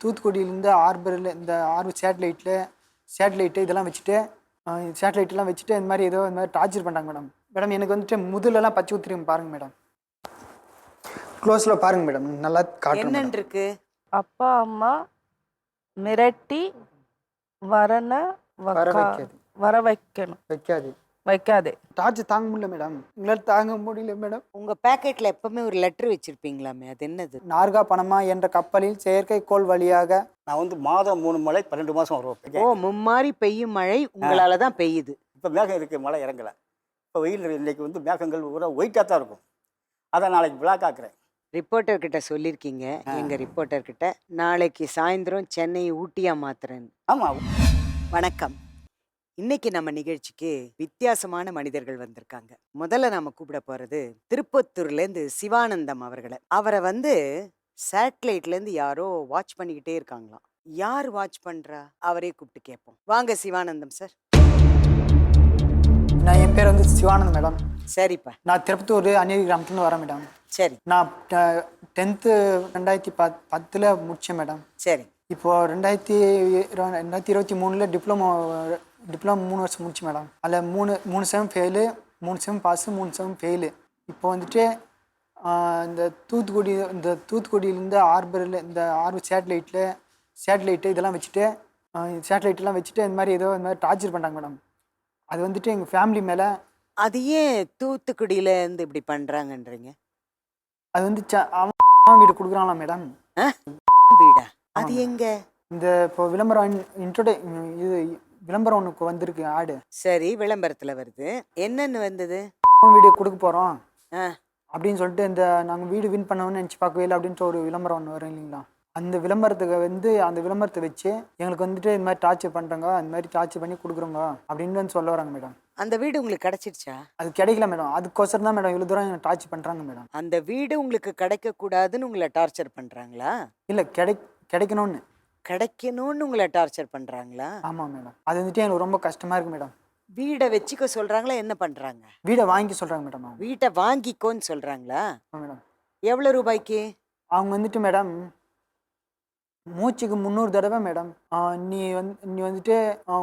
தூத்துக்குடியிலேருந்து ஆர்பரில் இந்த சேட்டலைட்டு இதெல்லாம் வச்சுட்டு சேட்டலைட்லாம் வச்சுட்டு இந்த மாதிரி ஏதோ இந்த மாதிரி டார்ச்சர் பண்ணுறாங்க மேடம். மேடம் எனக்கு வந்துட்டு முதுலெல்லாம் பச்சை ஊற்றிருங்க பாருங்கள் மேடம். க்ளோஸில் பாருங்கள் மேடம், நல்லா காட்டுறேன் மேடம். என்னன்னு இருக்கு? அப்பா அம்மா மிரட்டி வரன வர வைக்காது வர வைக்கணும் வைக்காது வைக்காதே. டார்ச்சர் தாங்க முடியல மேடம், உங்களால் தாங்க முடியல மேடம். உங்க பேக்கெட்ல எப்பவுமே ஒரு லெட்டர் வச்சிருப்பீங்களாமே, அது என்னது? நார்கா பனமா என்ற கப்பலில் செயற்கைக்கோள் வழியாக நான் வந்து மாதம் 3 மழை 12 மாதம் வரும். ஓ, மும்மாரி பெய்யும் மழை உங்களால தான் பெய்யுது. இப்போ மேகம் இருக்குது, மழை இறங்கலை. இப்போ வெயில் இன்னைக்கு வந்து மேகங்கள் பூரா ஒயிட்டாக தான் இருக்கும். அதை நாளைக்கு பிளாக் ஆக்குறேன். ரிப்போர்ட்டர் கிட்ட சொல்லியிருக்கீங்க, எங்க ரிப்போர்ட்டர் கிட்ட நாளைக்கு சாயந்தரம் சென்னை ஊட்டியா மாத்துறேன்னு. ஆமாம். வணக்கம். இன்னைக்கு நம்ம நிகழ்ச்சிக்கு வித்தியாசமான மனிதர்கள் வந்திருக்காங்க. முதல்ல நாம கூப்பிட போறது திருப்பத்தூர்ல இருந்து சிவானந்தம் அவர்களை. அவரை வந்து சேட்டலைட்ல இருந்து யாரோ வாட்ச் பண்ணிக்கிட்டே இருக்காங்களாம். யார் வாட்ச் பண்றா? அவரே கூப்பிட்டு கேட்போம். வாங்க சிவானந்தம் சார். என் பேர் வந்து சிவானந்த் மேடம். சரிப்பா. நான் திருப்பத்தூர் அநேரி கிராமத்துலேருந்து வரேன் மேடம். சரி. நான் 10th 2010 முடித்தேன் மேடம். சரி. இப்போது 2023 டிப்ளமோ 3 வருஷம் முடிச்சு மேடம். அதில் மூணு செம் ஃபெயிலு, 3 செம் பாஸு, 3 செம் ஃபெயிலு. இப்போ வந்துட்டு இந்த தூத்துக்குடியிலேருந்து ஆர்பரில் இந்த சேட்டலைட்டு இதெல்லாம் வச்சுட்டு சேட்டலைட்லாம் வச்சுட்டு இந்த மாதிரி ஏதோ இந்த மாதிரி டார்ச்சர் பண்ணுறாங்க மேடம். அது வந்துட்டு எங்கள் ஃபேமிலி மேலே. அது ஏன் தூத்துக்குடியில இருந்து இப்படி பண்றாங்கன்றீங்க? அது வந்து அவன் வீடு கொடுக்குறாங்களா மேடம். வீடா? அது எங்க? இந்த இப்போ விளம்பரம் இது விளம்பரம் ஒன்று வந்திருக்கு, ஆடு. சரி, விளம்பரத்துல வருது. என்னன்னு வந்தது? வீடு கொடுக்க போகிறோம் ஆ, அப்படின்னு சொல்லிட்டு இந்த நாங்கள் வீடு வின் பண்ணோம்னு நினச்சி பார்க்கவே இல்லை அப்படின்ட்டு ஒரு விளம்பரம் ஒன்று வரும் இல்லைங்களா. அந்த விளம்பரத்தை வச்சு எங்களுக்கு வந்துட்டு இந்த மாதிரி டார்ச்சர் பண்ணுறாங்க, இந்த மாதிரி டார்ச்சர் பண்ணி கொடுக்குறோங்க அப்படின்னு வந்து சொல்ல வராங்க மேடம். அந்த வீடு உங்களுக்கு கிடைச்சிருச்சா? அது கிடைக்கல மேடம். அதுக்கோசரம் தான் மேடம் இவ்வளோ தூரம் டார்ச்சர் பண்ணுறாங்க மேடம். அந்த வீடு உங்களுக்கு கிடைக்க கூடாதுன்னு உங்களை டார்ச்சர் பண்றாங்களா? இல்லை, கிடைக்கணும்னு உங்களை டார்ச்சர் பண்றாங்களா? ஆமாம் மேடம். அது வந்துட்டு எனக்கு ரொம்ப கஷ்டமாக இருக்குது மேடம். வீடை வச்சுக்க சொல்றாங்களா? என்ன பண்றாங்க? வீடை வாங்கி சொல்கிறாங்க மேடம். வீட்டை வாங்கிக்கோன்னு சொல்றாங்களா? மேடம் எவ்வளவு ரூபாய்க்கு? அவங்க வந்துட்டு மேடம் மூச்சுக்கு 300 தடவை மேடம் நீ வந்துட்டு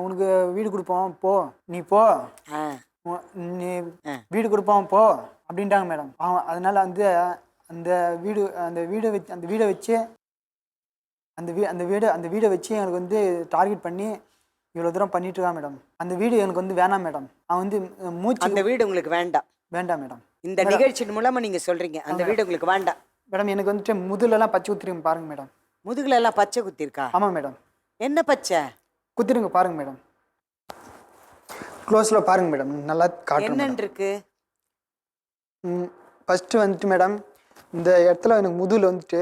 உனக்கு வீடு கொடுப்போம் போ, நீ போ, நீ வீடு கொடுப்போம் போ அப்படின்ட்டாங்க மேடம். அதனால வந்து அந்த வீடை வச்சு எனக்கு வந்து டார்கெட் பண்ணி இவ்வளோ தூரம் பண்ணிட்டு இருக்கான் மேடம். அந்த வீடு எனக்கு வந்து வேணாம் மேடம். அவன் வந்து அந்த வீடு உங்களுக்கு வேண்டாம் மேடம். இந்த நிகழ்ச்சியின் மூலமா நீங்க சொல்றீங்க அந்த வீடு உங்களுக்கு வேண்டாம் மேடம். எனக்கு வந்துட்டு முதுலெல்லாம் பச்சை ஊற்றிருங்க பாருங்க மேடம். முதுகுல எல்லாம் பச்சை குத்தி இருக்கா? ஆமாம் மேடம். என்ன பச்சை? குத்திருங்க பாருங்க மேடம். க்ளோஸில் பாருங்க மேடம், நல்லா காட்டுறேன். என்னன்னு இருக்கு? ஃபஸ்ட்டு வந்துட்டு மேடம் இந்த இடத்துல எனக்கு முதுகில் வந்துட்டு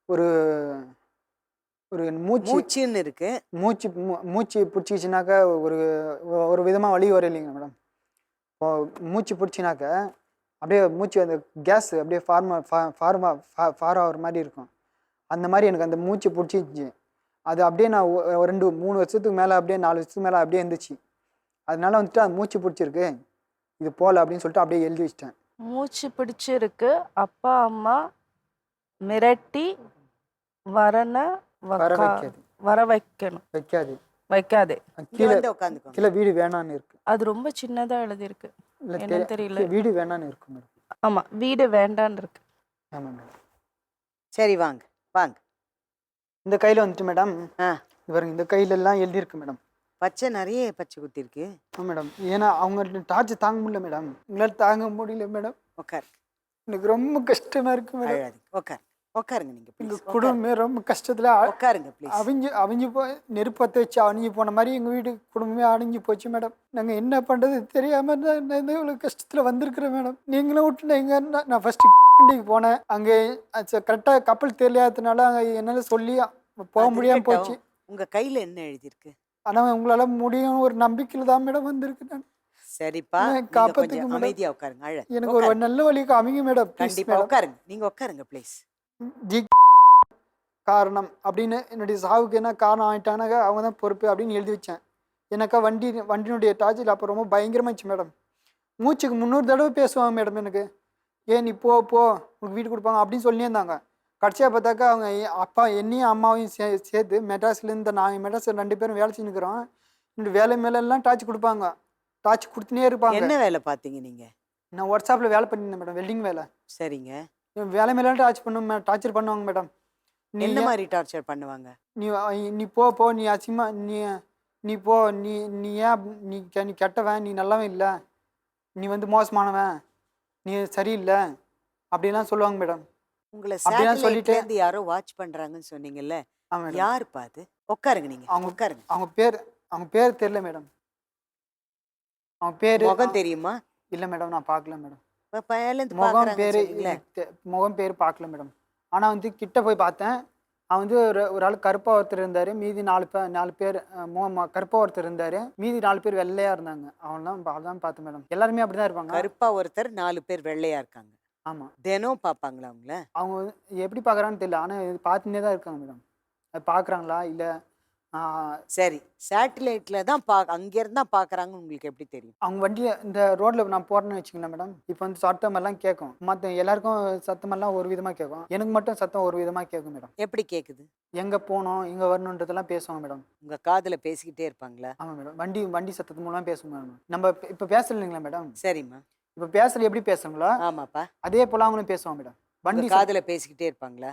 ஒரு மூச்சுன்னு இருக்கு. மூச்சு பிடிச்சிச்சுனாக்கா ஒரு விதமாக வலி வரும் இல்லைங்க மேடம். இப்போ மூச்சு பிடிச்சினாக்க அப்படியே மூச்சு அந்த கேஸ் அப்படியே ஃபார் ஆகிற மாதிரி இருக்கும். அந்த மாதிரி எனக்கு அந்த மூச்சு பிடிச்சிச்சு. அது அப்படியே நான் 2-3 வருஷத்துக்கு மேலே அப்படியே 4 வருஷத்துக்கு மேலே அப்படியே இருந்துச்சு. அதனால வந்துட்டு அது மூச்சு பிடிச்சிருக்கு, இது போகல அப்படின்னு சொல்லிட்டு அப்படியே எழுதி வச்சிட்டேன். மூச்சு பிடிச்சிருக்கு, அப்பா அம்மா மிரட்டி வரன வர வைக்கணும் வைக்காதே. கீழே வீடு வேணான்னு இருக்கு. அது ரொம்ப சின்னதா எழுதியிருக்கு, என்னன்னு தெரியல. வீடு வேணான்னு இருக்கு மேடம். ஆமா, வீடு வேண்டான்னு இருக்கு. ஆமாம் மேடம். சரி, வாங்க. இந்த கையில் வந்துட்டு மேடம் இவருங்க இந்த கையிலெல்லாம் எழுதியிருக்கு மேடம். பச்சை நிறைய பச்சை குத்தி இருக்கு. மேடம் ஏன்னா அவங்க டார்ச்சர் தாங்க முடியல மேடம், உங்களால் தாங்க முடியல மேடம். உட்கார். எனக்கு ரொம்ப கஷ்டமா இருக்கு மேடம். உட்காருங்க. நீங்க எங்க குடும்பமே ரொம்ப கஷ்டத்துல உட்காருங்க ப்ளீஸ். அவிஞ்சு போய் நெருப்பத்தை வச்சு அணிஞ்சு போன மாதிரி எங்க வீடு குடும்பமே அணிஞ்சு போச்சு மேடம். நாங்க என்ன பண்றது தெரியாம நான் இவ்வளவு கஷ்டத்துல வந்திருக்கிறேன் மேடம். நீங்களும் விட்டுனீங்க. நான் ஃபர்ஸ்ட் போனேன், அங்கே கரெக்டா கப்பல் தெரியாததுனால அங்க என்னால சொல்லி போக முடியாம போச்சு. உங்க கையில என்ன எழுதியிருக்கு? ஆனா உங்களால முடியும் ஒரு நம்பிக்கையில தான் மேடம் வந்திருக்கு. நான் சரிப்பா, காப்பாத்துக்கு அமைதியா உட்காருங்க. எனக்கு ஒரு நல்ல வழி காமிங்க மேடம். கண்டிப்பா உட்காருங்க. நீங்க உட்காருங்க ப்ளீஸ். காரணம் அப்படின்னு என்னுடைய சாவுக்கு என்ன காரணம் ஆகிட்டானாங்க அவங்க தான் பொறுப்பு அப்படின்னு எழுதி வச்சேன். எனக்கா வண்டியினுடைய டார்ச்சர் அப்போ ரொம்ப பயங்கரமாச்சு மேடம். மூச்சுக்கு 300 தடவை பேசுவாங்க மேடம் எனக்கு. ஏன் நீ போ உனக்கு வீடு கொடுப்பாங்க அப்படின்னு சொல்லியே இருந்தாங்க. கடைசியாக பார்த்தாக்கா அவங்க அப்பா என்னையும் அம்மாவையும் சேர்த்து மெட்ராஸ்லேருந்து நாங்கள் மெட்ராஸில் 2 பேரும் வேலை செஞ்சுக்கிறோம். இந்த வேலை மேலெல்லாம் டார்ச் கொடுப்பாங்க. டார்ச் கொடுத்துனே இருப்பாங்க. என்ன வேலை பார்த்தீங்க நீங்க? நான் ஒர்க்ஷாப்பில் வேலை பண்ணியிருந்தேன் மேடம், வெல்டிங் வேலை. சரிங்க. வேலை மேலே டார்ச்சர் பண்ணுவாங்க மேடம். நீ என்ன ஏன் மாதிரி டார்ச்சர் பண்ணுவாங்க? நீ நீ போ நீ அசிமா நீ நீ போ நீ நீ ஏன் நீ கெட்டவன், நீ நல்லவன் இல்லை, நீ வந்து மோசமானவன், நீ சரியில்லை அப்படிலாம் சொல்லுவாங்க மேடம். உங்களை அப்படிலாம் சொல்லிட்டு சேட்டலைட்ல இருந்து யாரோ வாட்ச் பண்றாங்கன்னு சொன்னீங்கல்ல, ஆமாம் மேடம். யாருப்பா அது? உட்காருங்க நீங்க, அவங்க உட்காருங்க. அவங்க பேர் தெரியல மேடம். அவங்க பேர் முகம் தெரியுமா? இல்லை மேடம், நான் பார்க்கல மேடம். இப்ப பயலேந்து முகம் பாக்குறாங்கன்னு பேர் சொன்னீங்களே. முகம் பேர் பார்க்கல மேடம். ஆனால் வந்து கிட்ட போய் பார்த்தேன். அவன் வந்து ஒரு ஆள் கருப்பாக ஒருத்தர் இருந்தார், மீதி 4 பேர் கருப்பாக ஒருத்தர் இருந்தார், மீதி 4 பேர் வெள்ளையாக இருந்தாங்க. அவன்தான் பார்த்தேன் மேடம். எல்லாருமே அப்படி தான் இருப்பாங்க. கருப்பா ஒருத்தர் 4 பேர் வெள்ளையா இருக்காங்க. ஆமாம். தினம் பாப்பாங்களா அவங்கள? அவங்க வந்து எப்படி பார்க்குறான்னு தெரியல, ஆனால் இது பார்த்துன்னே தான் இருக்காங்க மேடம். அது பார்க்குறாங்களா இல்லை சரி, சேட்டலைட்ல தான் அங்க இருந்தா பாக்குறாங்கன்னு உங்களுக்கு எப்படி தெரியும்? அவங்க வண்டியை இந்த ரோட்டில் நான் போகிறேன்னு வச்சுக்கலாம் மேடம். இப்போ வந்து சத்தமெல்லாம் கேட்கும். மற்ற எல்லாருக்கும் சத்தமெல்லாம் ஒரு விதமாக கேட்கும், எனக்கு மட்டும் சத்தம் ஒரு விதமாக கேட்கும் மேடம். எப்படி கேக்குது? எங்கே போகணும் எங்கே வரணுன்றதெல்லாம் பேசுவாங்க மேடம். உங்க காதுல பேசிக்கிட்டே இருப்பாங்களா? ஆமாம் மேடம். வண்டி சத்தத்து மூலம் பேசுவோம் மேடம். நம்ம இப்போ பேசல இல்லைங்களா மேடம், சரிம்மா. இப்போ பேசல எப்படி பேசுங்களோ ஆமாப்பா. அதே போல் அவங்களும் பேசுவாங்க மேடம். உங்க வண்டி காதுல பேசிக்கிட்டே இருப்பாங்களா?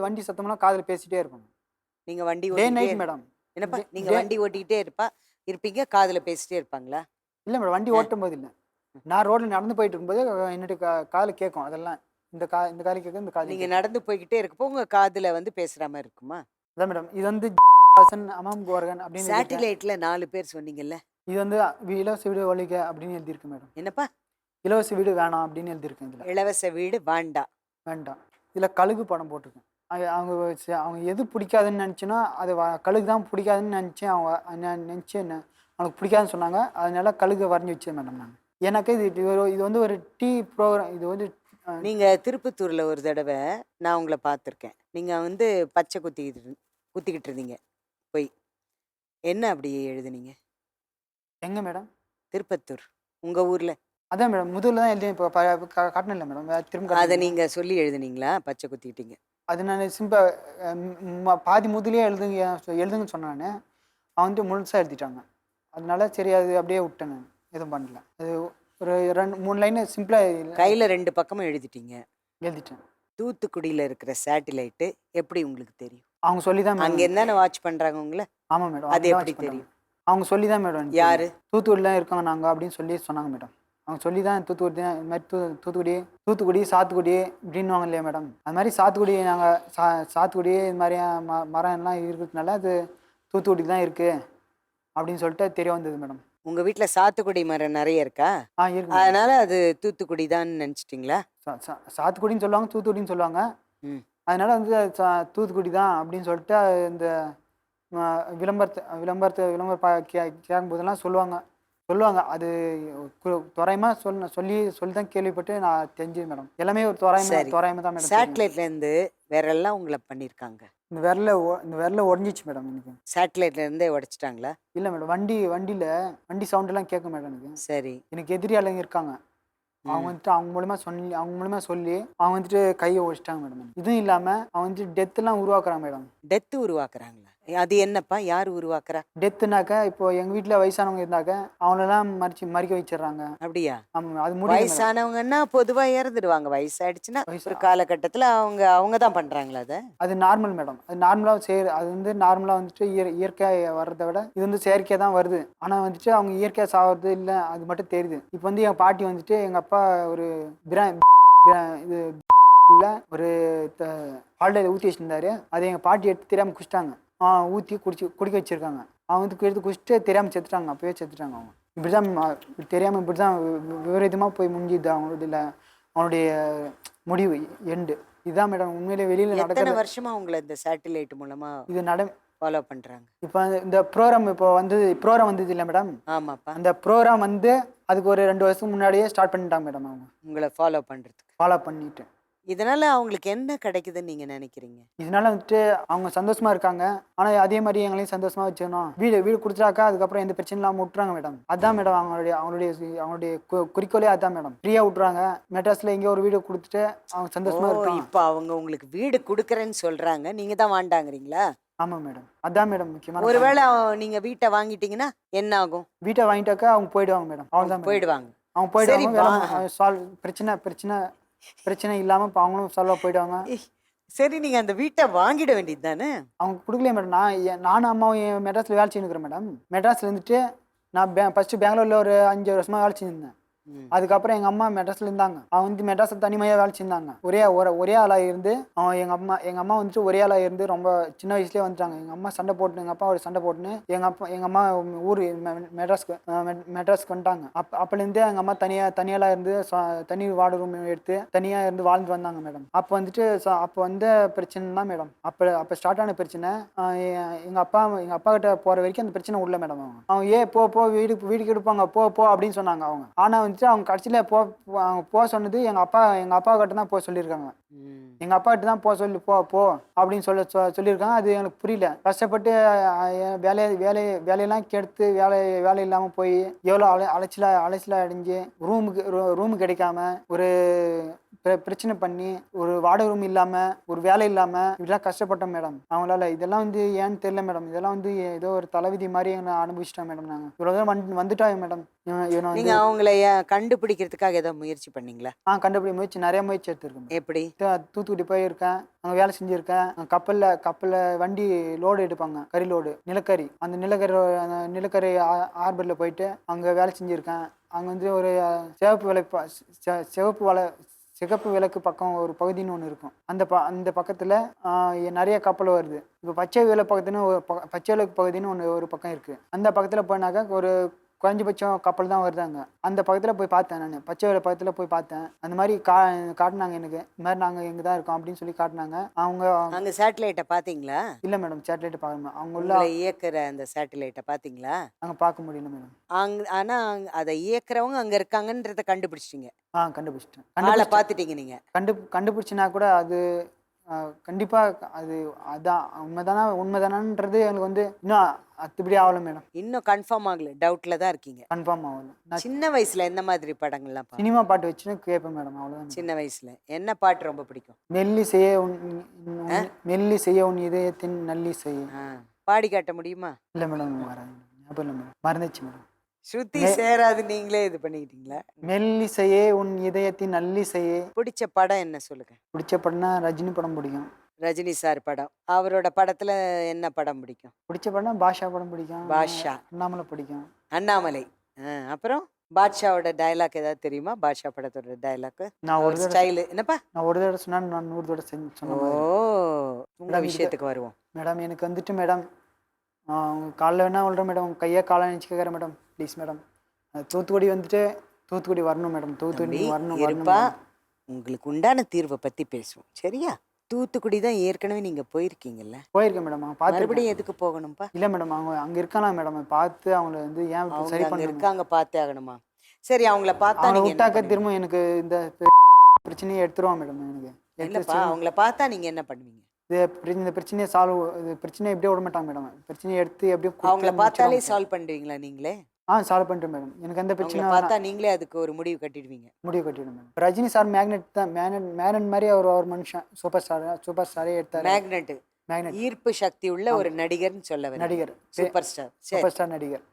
வண்டி சத்தமெல்லாம் காதில் பேசிகிட்டே இருப்பாங்க. நீங்க வண்டி டே ஓட்டிக்கிட்டே நைட் மேடம். என்னப்பா நீங்க டே வண்டி ஓட்டிக்கிட்டே இருப்பீங்க, காதுல பேசிட்டே இருப்பாங்களா? இல்லை மேடம், வண்டி ஓட்டும் போது இல்லை, நான் ரோட்டில் நடந்து போயிட்டு இருக்கும்போது என்னுடைய காதில் கேட்கும். அதெல்லாம் இந்த காதில் கேட்கும், இந்த காதில் நீங்க நடந்து போய்கிட்டே இருக்கப்போ உங்க காதுல வந்து பேசுற மாதிரி இருக்குமா? அதான் மேடம். இது வந்து அமாம் கோரகன் அப்படின்னு எழுதியிருக்கேன். சேட்டலைட்ல 4 பேர் சொன்னீங்கல்ல, இது வந்து இலவச வீடு ஒழிக அப்படின்னு எழுதியிருக்கு மேடம். என்னப்பா? இலவச வீடு வேணாம் அப்படின்னு எழுதியிருக்கேன். இதில் இலவச வீடு வேண்டா. வேண்டாம். இதில் கழுகு படம் போட்டிருக்கேன். அவங்க எது பிடிக்காதுன்னு நினச்சின்னா அது கழுகு தான் பிடிக்காதுன்னு நினச்சேன். அவங்க நினச்சி அவங்களுக்கு பிடிக்காதுன்னு சொன்னாங்க, அதனால கழுகு வரைஞ்சி வச்சேன் மேடம் நான். எனக்கு இது வந்து ஒரு ப்ரோக்ராம். இது வந்து நீங்க திருப்பத்தூர்ல ஒரு தடவை நான் உங்களை பார்த்துருக்கேன். நீங்க வந்து பச்சை குத்திக்கிட்டு இருந்தீங்க போய். என்ன அப்படி எழுதுனீங்க? எங்கே மேடம்? திருப்பத்தூர் உங்க ஊர்ல. அதான் மேடம், முதல்ல தான் எழுதி இப்போ காட்டணும் இல்லை மேடம், திரும்ப அதை காட்டணும். நீங்க சொல்லி எழுதுனீங்களா? பச்சை குத்திக்கிட்டீங்க. அது நான் பாதி முதலே எழுதுங்கன்னு சொன்னான். அவன் வந்து முழுசாக எழுதிட்டாங்க. அதனால சரி அது அப்படியே விட்டேன், நான் எதுவும் பண்ணல. அது ஒரு 2-3 லைன் சிம்பிளாக கையில 2 பக்கமும் எழுதிட்டீங்க. எழுதிட்டேன். தூத்துக்குடியில இருக்கிற சேட்டிலைட்டு எப்படி உங்களுக்கு தெரியும்? அவங்க சொல்லி தான் அங்க மேடம். என்னென்ன வாட்ச் பண்றாங்க உங்களை? ஆமாம் மேடம். அது எப்படி தெரியும்? அவங்க சொல்லி தான் மேடம். யாரு? தூத்துக்குடிலாம் இருக்காங்க நாங்கள் அப்படின்னு சொல்லி சொன்னாங்க மேடம். அவங்க சொல்லி தான் தூத்துக்குடி தான் இது மாதிரி தூத்துக்குடி சாத்துக்குடி இப்படின்னுவாங்க இல்லையா மேடம், அது மாதிரி சாத்துக்குடி நாங்கள் சாத்துக்குடி இது மாதிரி மரம் எல்லாம் இருக்கிறதுனால அது தூத்துக்குடி தான் இருக்குது அப்படின்னு சொல்லிட்டு தெரிய வந்தது மேடம். உங்க வீட்டுல சாத்துக்குடி மரம் நிறைய இருக்கா? இருக்கு. அதனால அது தூத்துக்குடி தான் நினைச்சிட்டீங்களா? சாத்துக்குடின்னு சொல்லுவாங்க, தூத்துக்குடின்னு சொல்லுவாங்க. ம். அதனால வந்து தூத்துக்குடி தான் அப்படின்னு சொல்லிட்டு இந்த விளம்பர கேட்கும்போதெல்லாம் சொல்லுவாங்க. அது தோராயமாக சொல்லி தான் கேள்விப்பட்டு நான் தெரிஞ்சது மேடம். எல்லாமே ஒரு சரி. தோராயமாக தான் மேடம். சேட்டலைட்ல இருந்து வேற எல்லாம் உங்களை பண்ணிருக்காங்க. இந்த விரல உடஞ்சிச்சு மேடம் எனக்கு. சேட்டலைட்ல இருந்தே உடைச்சிட்டாங்களா? இல்லை மேடம், வண்டி சவுண்டெல்லாம் கேட்கும் மேடம் எனக்கு. சரி. எனக்கு எதிரியாளுங்க இருக்காங்க. அவங்க வந்துட்டு அவங்க மூலமா சொல்லி அவங்க வந்துட்டு கையை ஒடிச்சிட்டாங்க மேடம். இதுவும் இல்லாமல் அவங்க வந்துட்டு டெத்துலாம் உருவாக்குறாங்க மேடம். டெத்து உருவாக்குறாங்களா? அது என்னப்பா? யார் உருவாக்குறா? டெத்துனாக்கா இப்போ எங்கள் வீட்டில் வயசானவங்க இருந்தாக்க அவங்களெல்லாம் மறிக்க வச்சிடுறாங்க. அப்படியா? ஆமாம், அது முடியும். வயசானவங்கன்னா பொதுவா இறந்துடுவாங்க. வயசாயிடுச்சுன்னா ஒரு காலகட்டத்துல அவங்க தான் பண்றாங்களா அதை? அது நார்மல் மேடம். அது நார்மலாக அது வந்து நார்மலாக வந்துட்டு இயற்கையாக வர்றதை விட இது வந்து செயற்கையாக தான் வருது. ஆனால் வந்துட்டு அவங்க இயற்கையாக சாவது இல்லை, அது மட்டும் தெரியுது. இப்போ வந்து என் பாட்டி வந்துட்டு எங்கள் அப்பா ஒரு இது இல்லை ஒரு ஹாலிடேல ஊற்றி வச்சுருந்தாரு. அதை எங்கள் பாட்டி எடுத்து தெரியாமல் குடிச்சிட்டாங்க. ஊற்றி குடிக்க வச்சுருக்காங்க. அவங்க வந்து எடுத்து குடிச்சிட்டு தெரியாமல் செத்துட்டாங்க. அப்போயே செத்துட்டாங்க அவங்க. இப்படி தான் தெரியாமல் இப்படி தான் விபரீதமாக போய் முடிஞ்சுது அவனுடைய முடிவு எண்டு. இதுதான் மேடம் உண்மையிலே வெளியில் எத்தனை வருஷமா உங்களை இந்த சேட்டலைட் மூலமா இது ஃபாலோ பண்றாங்க? இப்போ இந்த ப்ரோக்ராம் வந்தது இல்லை மேடம். ஆமாப்பா. அந்த ப்ரோக்ராம் வந்து அதுக்கு ஒரு 2 வருஷம் முன்னாடியே ஸ்டார்ட் பண்ணிட்டாங்க மேடம். அவங்க உங்களை ஃபாலோ பண்றதுக்கு. ஃபாலோ பண்ணிட்டு இதனால அவங்களுக்கு என்ன கிடைக்குதுன்னு நீங்க நினைக்கிறீங்க? இதனால வந்துட்டு அவங்க சந்தோஷமா இருக்காங்க. ஆனா அதே மாதிரி எங்களையும் சந்தோஷமா வச்சுக்கணும். வீடு வீடு கொடுத்துட்டாக்கா அதுக்கப்புறம் எந்த பிரச்சனையும் இல்லாமல் விட்டுறாங்க மேடம். அதான் மேடம் அவங்களுடைய குறிக்கோளே அதான் மேடம். ஃப்ரீயா விட்டுறாங்க. மெட்ராஸ்ல எங்கேயோ ஒரு வீடு கொடுத்துட்டு அவங்க ஓ, சந்தோஷமா இருக்காங்க. இப்ப அவங்க உங்களுக்கு வீடு குடுக்கறேன்னு சொல்றாங்க. நீங்க தான் வாண்டாங்கறீங்களா? ஆமா மேடம். அதான் மேடம் முக்கியமான ஒருவேளை நீங்க வீட்டை வாங்கிட்டீங்கன்னா என்ன ஆகும்? வீட்டை வாங்கிட்டாக்கா அவங்க போயிடுவாங்க மேடம். அவ்வளோதான் மேடம். போயிடுவாங்க. அவங்க போயிடுவாங்க. சரிப்பா. பிரச்சனை இல்லாம இப்போ அவங்களும் சால்வா போயிடுவாங்க. ஏய், சரி, நீங்க அந்த வீட்டை வாங்கிட வேண்டியது தானே? அவங்க கொடுக்கலையே மேடம். நானும் அம்மாவும் மெட்ராஸில் வேலை செஞ்சுருக்கிறேன் மேடம். மெட்ராஸில் இருந்துட்டு நான் ஃபஸ்ட்டு பெங்களூரில் ஒரு 5 வருஷமாக வேலை செஞ்சுருந்தேன். அதுக்கப்புறம் எங்கள் அம்மா மெட்ராஸில் இருந்தாங்க. அவங்க வந்து மெட்ராஸில் தனிமையாக வேலை செஞ்சாங்க. ஒரே ஆளாக இருந்து எங்கள் அம்மா வந்துட்டு ஒரே ஆளாக இருந்து ரொம்ப சின்ன வயசுலேயே வந்துட்டாங்க. எங்கள் அம்மா சண்டை போட்டுன்னு எங்கள் அப்பா ஒரு சண்டை போட்டுன்னு எங்கள் அம்மா ஊர் மெட்ராஸ்க்கு வந்துட்டாங்க. அப்போலேருந்தே எங்கள் அம்மா தனியாளாக இருந்து தனி வாடகை ரூம் எடுத்து தனியாக இருந்து வாழ்ந்து வந்தாங்க மேடம். அப்போ வந்துட்டு அப்போ வந்த பிரச்சனை தான் மேடம். அப்போ ஸ்டார்ட் ஆன பிரச்சனை. எங்கள் அப்பா கிட்ட போகிற வரைக்கும் அந்த பிரச்சனை உள்ள மேடம். அவங்க போ வீட்டுக்கு எடுப்பாங்க போ அப்படின்னு சொன்னாங்க அவங்க. ஆனால் வந்துட்டு அவங்க கடைசியில் போக சொன்னது எங்கள் அப்பா கிட்ட தான் போக சொல்லியிருக்காங்க. எங்கள் அப்பா கிட்ட தான் போ அப்படின்னு சொல்லியிருக்காங்க. அது எனக்கு புரியல. கஷ்டப்பட்டு வேலையெல்லாம் கெடுத்து வேலை இல்லாமல் போய் எவ்வளோ அலைச்சலாக அடைஞ்சு ரூமு கிடைக்காம ஒரு பிரச்சனை பண்ணி ஒரு வாடகை ரூம் இல்லாமல் ஒரு வேலை இல்லாமல் இப்படிலாம் கஷ்டப்பட்டோம் மேடம். அவங்களால இதெல்லாம் வந்து ஏன்னு தெரியல மேடம். இதெல்லாம் வந்து ஏதோ ஒரு தலைவிதி மாதிரி நான் அனுபவிச்சிட்டோம் மேடம். நாங்கள் இவ்வளோ தூரம் வந்துட்டோம் மேடம். நீங்க அவங்கள கண்டுபிடிக்கிறதுக்காக ஏதோ முயற்சி பண்ணீங்களா? நிறைய முயற்சி எடுத்திருக்கேன். எப்படி? தூத்துக்குடி போயிருக்கேன். அங்கே வேலை செஞ்சுருக்கேன். கப்பலில் வண்டி லோடு எடுப்பாங்க, கறி லோடு, நிலக்கரி. அந்த நிலக்கரி ஹார்பரில் போயிட்டு அங்கே வேலை செஞ்சுருக்கேன். அங்கே வந்து ஒரு சிகப்பு விளக்கு பக்கம் ஒரு பகுதின்னு ஒன்று இருக்கும். அந்த பக்கத்தில் நிறைய கப்பல் வருது. இப்போ பச்சை விளக்கு பகுதின்னு ஒரு பக்கம் இருக்குது. அந்த பக்கத்தில் போனாக்கா ஒரு குறைஞ்சபட்சம் கப்பல் தான் வருதாங்க. அந்த பக்கத்தில் போய் பார்த்தேன். நான் பச்சை விளக்கு பக்கத்தில் போய் பார்த்தேன். அந்த மாதிரி காட்டினாங்க எனக்கு. இந்த மாதிரி நாங்கள் இங்கே தான் இருக்கோம் அப்படின்னு சொல்லி காட்டினாங்க. அங்கே சேட்டலைட்டை பார்த்தீங்களா? இல்லை மேடம், சேட்டலைட்டை பார்க்கணும். அவங்க உள்ள இயக்குற அந்த சேட்டலைட்டை பார்த்தீங்களா? அங்கே பார்க்க முடியல மேடம். ஆனால் அதை இயக்குறவங்க அங்கே இருக்காங்கன்றத கண்டுபிடிச்சிட்டீங்க? கண்டுபிடிச்சிட்டேன். ஆளை பார்த்துட்டீங்க நீங்கள்? கண்டுபிடிச்சினா கூட அது கண்டிப்பாக அதான் உண்மைதானான்றது எங்களுக்கு வந்து இன்னும் அத்துப்படி ஆகலை மேடம். இன்னும் கன்ஃபார்ம் ஆகல, டவுட்ல தான் இருக்கீங்க? கன்ஃபார்ம் ஆகல. நான் சின்ன வயசுல எந்த மாதிரி படங்கள்லாம் சினிமா பாட்டு வச்சுன்னு கேட்பேன் மேடம். அவ்வளோதான். சின்ன வயசுல என்ன பாட்டு ரொம்ப பிடிக்கும்? மெல்லி செய்ய உன் இதயத்தின் நல்லி செய்ய. பாடி காட்ட முடியுமா? இல்லை மேடம், ஞாபகம் இல்லை மேடம், மறந்துச்சு மேடம். ஸ்ருதி சேராது, நீங்களே இது பண்ணிக்கிட்டீங்களா? மெல்லி செய்ய உன் இதயத்தின் நல்லி செய்ய. பிடிச்ச படம் என்ன சொல்லுங்க? பிடிச்ச படம்னா ரஜினி படம் பிடிக்கும். ரஜினி சார் படம். அவரோட படத்துல என்ன படம் பிடிக்கும்? பிடிச்ச படம்னா பாஷா படம் பிடிக்கும். பாஷா. அண்ணாமலை பிடிக்கும். அண்ணாமலை. அப்புறம் பாட்ஷாவோட டயலாக் ஏதாவது தெரியுமா? பாட்ஷா படத்தோட டயலாக் நான் ஒரு ஸ்டைல் என்னப்பா? நான் ஒரு தடவை சொன்னா நான் 100 தடவை சொன்னேன். உங்க விஷயத்துக்கு வருவோம் மேடம். எனக்கு வந்துட்டு மேடம் காலைல வேணா விழுறேன் மேடம். கையை காலை நினச்சி கேட்குறேன் மேடம். Please madam. தூத்துக்குடி வரணும் மேடம். தூத்துக்குடி வரணும். உங்களுக்கு உண்டான தீர்வை பத்தி பேசுவோம், சரியா? தூத்துக்குடி தான் ஏற்கனவே நீங்க போயிருக்கீங்கல்ல? போயிருக்கேன் மேடம். மறுபடியும் எதுக்கு போகணும்ப்பா? இல்லை மேடம், அவங்க அங்கே இருக்கலாம் மேடம். பார்த்து அவங்கள வந்து ஏன் சரி பண்ண இருக்காங்க பார்த்தே ஆகணுமா? சரி, அவங்கள பார்த்தா நீங்க விட்டாக்க திரும்ப எனக்கு இந்த பிரச்சனையை எடுத்துருவான் மேடம். எனக்கு இல்லப்பா, அவங்கள பார்த்தா நீங்க என்ன பண்ணுவீங்க? இந்த பிரச்சனையை பிரச்சனையை எப்படியே விட மாட்டாங்க மேடம். பிரச்சனையை எடுத்து எப்படியும் அவங்கள பார்த்தாலே சால்வ் பண்ணுவீங்களா நீங்களே? சால்வ் பண்ணிட்டேன் மேடம். எனக்கு அந்த பிரச்சனை பார்த்தா நீங்களே அதுக்கு ஒரு முடிவு கட்டிடுவீங்க? முடிவு கட்டிடுவேன் மேடம். ரஜினி சார் மேக்னெட் தான். மேக்னெட் மாதிரி அவர் மனுஷன். சூப்பர் ஸ்டாரே எடுத்தார். மேக்னெட் ஈர்ப்பு சக்தி உள்ள ஒரு நடிகர்னு சொல்ல வரேன். நடிகர், சூப்பர் ஸ்டார் நடிகர்.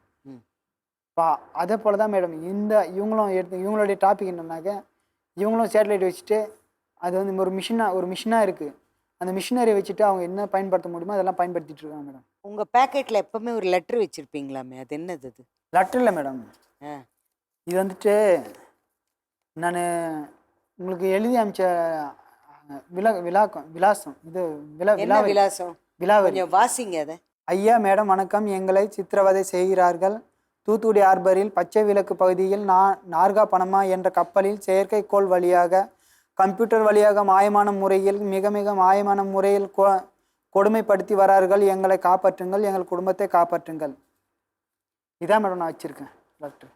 அதே போல தான் மேடம் இவங்களுடைய டாபிக் என்னன்னாக்க, இவங்களும் சேட்டலைட் வச்சுட்டு அது வந்து ஒரு மிஷினாக இருக்குது. அந்த மிஷினரி வச்சுட்டு அவங்க என்ன பயன்படுத்த முடியுமோ அதெல்லாம் பயன்படுத்திட்டு இருக்காங்க மேடம். உங்கள் பேக்கெட்டில் எப்பவுமே ஒரு லெட்ரு வச்சுருப்பீங்களாமே, அது என்னது? அது லெட்டர் இல்லை மேடம். இது வந்துட்டு நான் உங்களுக்கு எழுதி அமைச்ச விலாசம். இது விலாவரி. வாசிங்க அதை. ஐயா மேடம் வணக்கம். எங்களை சித்திரவதை செய்கிறார்கள். தூத்துக்குடி ஹார்பரில் பச்சை விளக்கு பகுதியில் நார்கா பனமா என்ற கப்பலில் செயற்கைக்கோள் வழியாக கம்ப்யூட்டர் வழியாக மிக மாயமான முறையில் கொடுமைப்படுத்தி வரார்கள். எங்களை காப்பாற்றுங்கள், எங்கள் குடும்பத்தை காப்பாற்றுங்கள். இதான் மேடம் நான் வச்சிருக்கேன் டாக்டர்.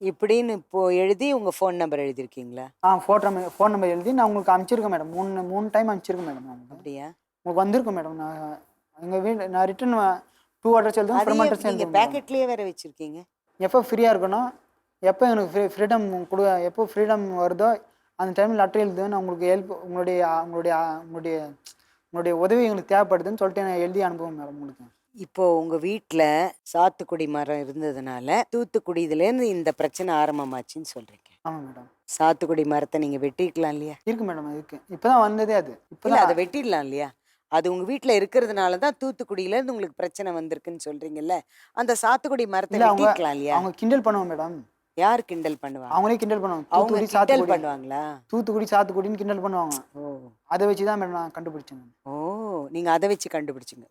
இப்படின்னு இப்போ எழுதி உங்க ஃபோன் நம்பர் எழுதியிருக்கீங்களா? ஃபோன் நம்பர் எழுதி நான் உங்களுக்கு அனுப்பிச்சிருக்கேன் மேடம். 3 டைம் அனுப்பிச்சிருக்கேன் மேடம். உங்களுக்கு அப்படியா? உங்களுக்கு வந்திருக்கும் மேடம். நான் எங்கள் வீடு நான் ரிட்டன் 2 அட்ரஸ் எழுதுவேன், ஃப்ரம் அட்ரஸ் நீங்க எழுதுவேன். பேக்கெட்லயே வேற வச்சிருக்கீங்க. எப்போ ஃப்ரீயாக இருக்கணும், எப்போ எனக்கு ஃப்ரீடம் எப்போ ஃப்ரீடம் வருதோ அந்த டைமில் லெட்டர் எழுதுவேன். நான் உங்களுக்கு ஹெல்ப் உங்களுடைய உங்களுடைய உங்களுடைய உங்களுடைய உதவி எங்களுக்கு தேவைப்படுதுன்னு சொல்லிட்டு நான் எழுதி அனுப்புவேன் மேடம் உங்களுக்கு. இப்போ உங்க வீட்ல சாத்துக்குடி மரம் இருந்ததுனால தூத்துக்குடியிலேருந்து இந்த பிரச்சனை ஆரம்பமாச்சுன்னு சொல்றீங்க. ஆமாம் மேடம். சாத்துக்குடி மரத்தை நீங்க வெட்டிக்கலாம் இல்லையா? இருக்கு மேடம். அதுக்கு இப்போ தான் வந்ததே அது. இப்போ இல்ல அதை வெட்டிடலாம் இல்லையா? அது உங்க வீட்ல இருக்கிறதுனால தான் தூத்துக்குடியிலேருந்து உங்களுக்கு பிரச்சனை வந்திருக்குன்னு சொல்றீங்கல்ல. அந்த சாத்துக்குடி மரத்தை இல்லை அவங்க வெட்டிக்கலாம் இல்லையா? அவங்க கிண்டல் பண்ணுவாங்க மேடம். யார் கிண்டல் பண்ணுவாங்க? அவங்களே கிண்டல் பண்ணுவாங்க. அவங்க தூத்துக்குடி கிண்டல் சாத்துக்குடி பண்ணுவாங்களா? தூத்துக்குடி சாத்துக்குடின்னு கிண்டல் பண்ணுவாங்க. ஓ அதை வச்சு தான் மேடம் நான் கண்டுபிடிச்சேன். ஓ நீங்க அதை வச்சு கண்டுபிடிச்சிங்க.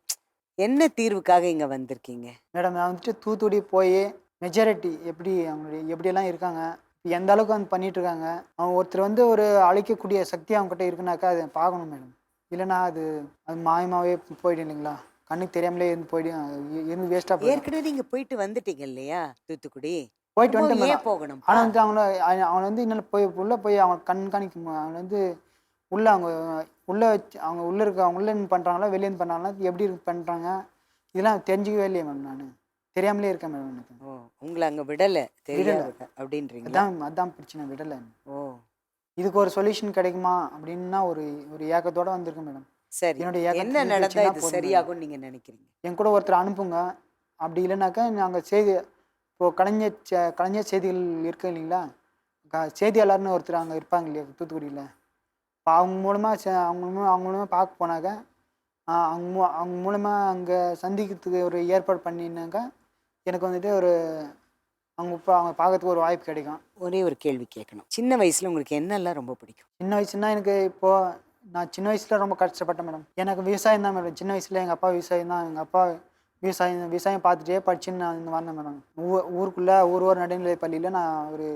என்ன தீர்வுக்காக இங்க வந்திருக்கீங்க? மேடம் நான் வந்துட்டு தூத்துக்குடி போய் மெஜாரிட்டி எப்படியெல்லாம் இருக்காங்க, எந்த அளவுக்கு வந்து பண்ணிட்டு இருக்காங்க, அவங்க ஒருத்தர் வந்து ஒரு அழிக்கக்கூடிய சக்தி அவங்ககிட்ட இருக்குனாக்கா அதை பார்க்கணும் மேடம். இல்லைன்னா அது மாயமாகவே போயிடும் இல்லைங்களா, கண்ணுக்கு தெரியாமலே இருந்து வேஸ்ட்டாக போயிடும். ஏற்கனவே நீங்க போயிட்டு வந்துட்டீங்க இல்லையா தூத்துக்குடி? போயிட்டு வந்துட்டு ஏன் போகணும்? ஆனால் வந்து அவங்கள வந்து இன்னும் உள்ளே போய் அவங்க கண்காணிக்கும். அவங்க வந்து உள்ளே உள்ளே வச்சு அவங்க உள்ளே இருந்து பண்ணுறாங்களா வெளியேருந்து பண்ணுறாங்களா எப்படி பண்ணுறாங்க இதெல்லாம் தெரிஞ்சுக்கவே இல்லையே மேம். நான் தெரியாமலே இருக்கேன் மேடம். எனக்கு ஓ உங்களை அங்கே விடலை தெரியல அப்படின்றீங்க. அதான் பிரச்சனை, விடலை. ஓ இதுக்கு ஒரு சொல்யூஷன் கிடைக்குமா அப்படின்னா ஒரு ஏக்கத்தோட வந்திருக்கேன் மேடம். சரி, என்னுடைய என்ன நடந்தா இது சரியாகும் நீங்க நினைக்கிறீங்க? என் கூட ஒருத்தர் அனுப்புங்க. அப்படி இல்லைனாக்கா நாங்கள் இப்போது கலைஞர் செய்திகள் இருக்கு இல்லைங்களா, செய்தியாளர்னு ஒருத்தர் அங்கே இருப்பாங்க இல்லையா தூத்துக்குடியில். இப்போ அவங்க மூலமாக பார்க்க போனாக்க அவங்க மூலமாக அங்கே சந்திக்கிறதுக்கு ஒரு ஏற்பாடு பண்ணினாக்கா எனக்கு வந்துட்டு அவங்க பார்க்கறதுக்கு ஒரு வாய்ப்பு கிடைக்கும். ஒரே ஒரு கேள்வி கேட்கணும். சின்ன வயசுல உங்களுக்கு என்னெல்லாம் ரொம்ப பிடிக்கும்? சின்ன வயசுனா எனக்கு நான் சின்ன வயசுல ரொம்ப கஷ்டப்பட்டேன் மேடம். எனக்கு விவசாயம் தான் மேடம். சின்ன வயசுல எங்கள் அப்பா விவசாயம் தான். எங்கள் அப்பா விவசாயம் பார்த்துட்டே படிச்சுன்னு நான் வந்தேன் மேடம். ஊருக்குள்ளே ஊர் நடுநிலை பள்ளியில் நான் ஒரு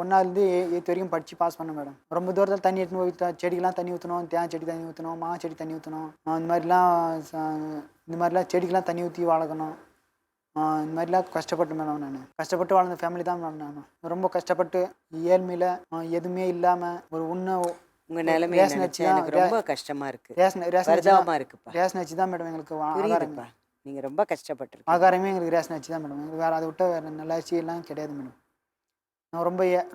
1ஆவது 8 வரைக்கும் படித்து பாஸ் பண்ணேன் மேடம். ரொம்ப தூரத்தில் தண்ணி எடுத்துன்னு போய் செடிக்கெலாம் தண்ணி ஊற்றணும், தேன் செடி தண்ணி ஊற்றணும், மா செடி தண்ணி ஊற்றணும், இந்த மாதிரிலாம் செடிக்கெலாம் தண்ணி ஊற்றி வளர்க்கணும். இந்த மாதிரிலாம் கஷ்டப்பட்டு மேடம். நான் கஷ்டப்பட்டு வாழ்ந்த ஃபேமிலி தான் மேடம். நான் ரொம்ப கஷ்டப்பட்டு ஏழ்மையில் எதுவுமே இல்லாமல் ஒரு உங்க நிலைமை எனக்கு ரொம்ப கஷ்டமா இருக்கு, வருத்தமா இருக்குப்பா. ரேஷன் வச்சு தான் மேடம் எங்களுக்கு புரியுதுப்பா. நீங்க ரொம்ப கஷ்டப்பட்டு ஆகாரமே எங்களுக்கு ரேஷன் வச்சு தான் மேடம். எங்களுக்கு வேறு அதை விட்ட வேறு நல்ல எல்லாம் கிடையாது மேடம். நான்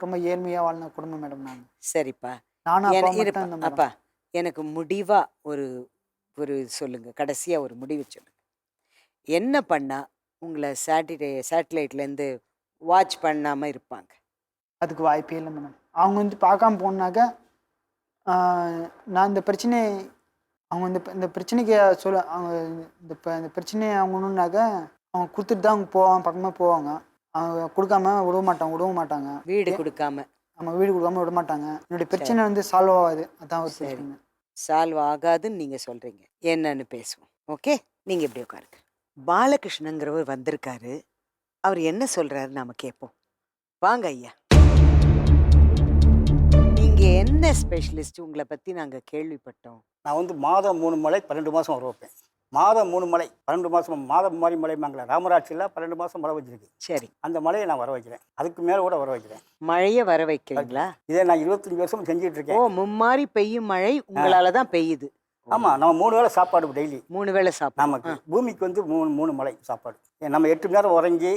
ரொம்ப ஏழ்மையாக வாழ்ந்த குடும்பம் மேடம். நான் சரிப்பா. நானும் அப்பா எனக்கு முடிவா ஒரு சொல்லுங்க, கடைசியா ஒரு முடிவு சொல்லுங்க. என்ன பண்ணா உங்களை சேட்டலைட்லேருந்து வாட்ச் பண்ணாம இருப்பாங்க? அதுக்கு வாய்ப்பே இல்லை மேடம். அவங்க வந்து பார்க்காம போனாக்க நான் இந்த பிரச்சனை அவங்க இந்த பிரச்சனைக்கு அவங்க இந்த பிரச்சனையை அவங்க ஒன்றுனாக்க அவங்க கொடுத்துட்டு தான் அவங்க பக்கமாக போவாங்க. அவங்க கொடுக்காம விடவும் மாட்டாங்க. வீடு கொடுக்காம வீடு கொடுக்காம விட மாட்டாங்க. என்னுடைய பிரச்சனை வந்து சால்வ் ஆகாது. அதான் ஒரு பிரச்சனை. சால்வ் ஆகாதுன்னு நீங்க சொல்றீங்க. என்னன்னு பேசுவோம். ஓகே, நீங்க எப்படி உட்காருங்க. பாலகிருஷ்ணங்கிறவர் வந்திருக்காரு. அவர் என்ன சொல்றாரு நாம கேட்போம். வாங்க ஐயா. நீங்க என்ன ஸ்பெஷலிஸ்ட்? உங்களை பத்தி நாங்க கேள்விப்பட்டோம். நான் வந்து மாதம் 3 மலை 12 மாதம் வர வைப்பேன். மாதம் 3 மலை 12 மாதம் மாதம் மாதிரி மலை மாங்கல ராமராட்சியில் 12 மாதம் மழை வச்சிருக்கு. சரி, அந்த மலையை நான் வர வைக்கிறேன். அதுக்கு மேலே கூட வர வைக்கிறேன். மழையை வர வைக்கிறீங்களா? இதை நான் 25 வருஷம் செஞ்சுட்டு இருக்கேன். ஓ, மும்மாரி பெய்யும் மழை உங்களால தான் பெய்யுது. ஆமாம், நம்ம 3 வேளை சாப்பாடு டெய்லி 3 வேளை சாப்பாடு. நமக்கு பூமிக்கு வந்து 3 மலை சாப்பாடு. நம்ம 8 மணி நேரம் உறங்கி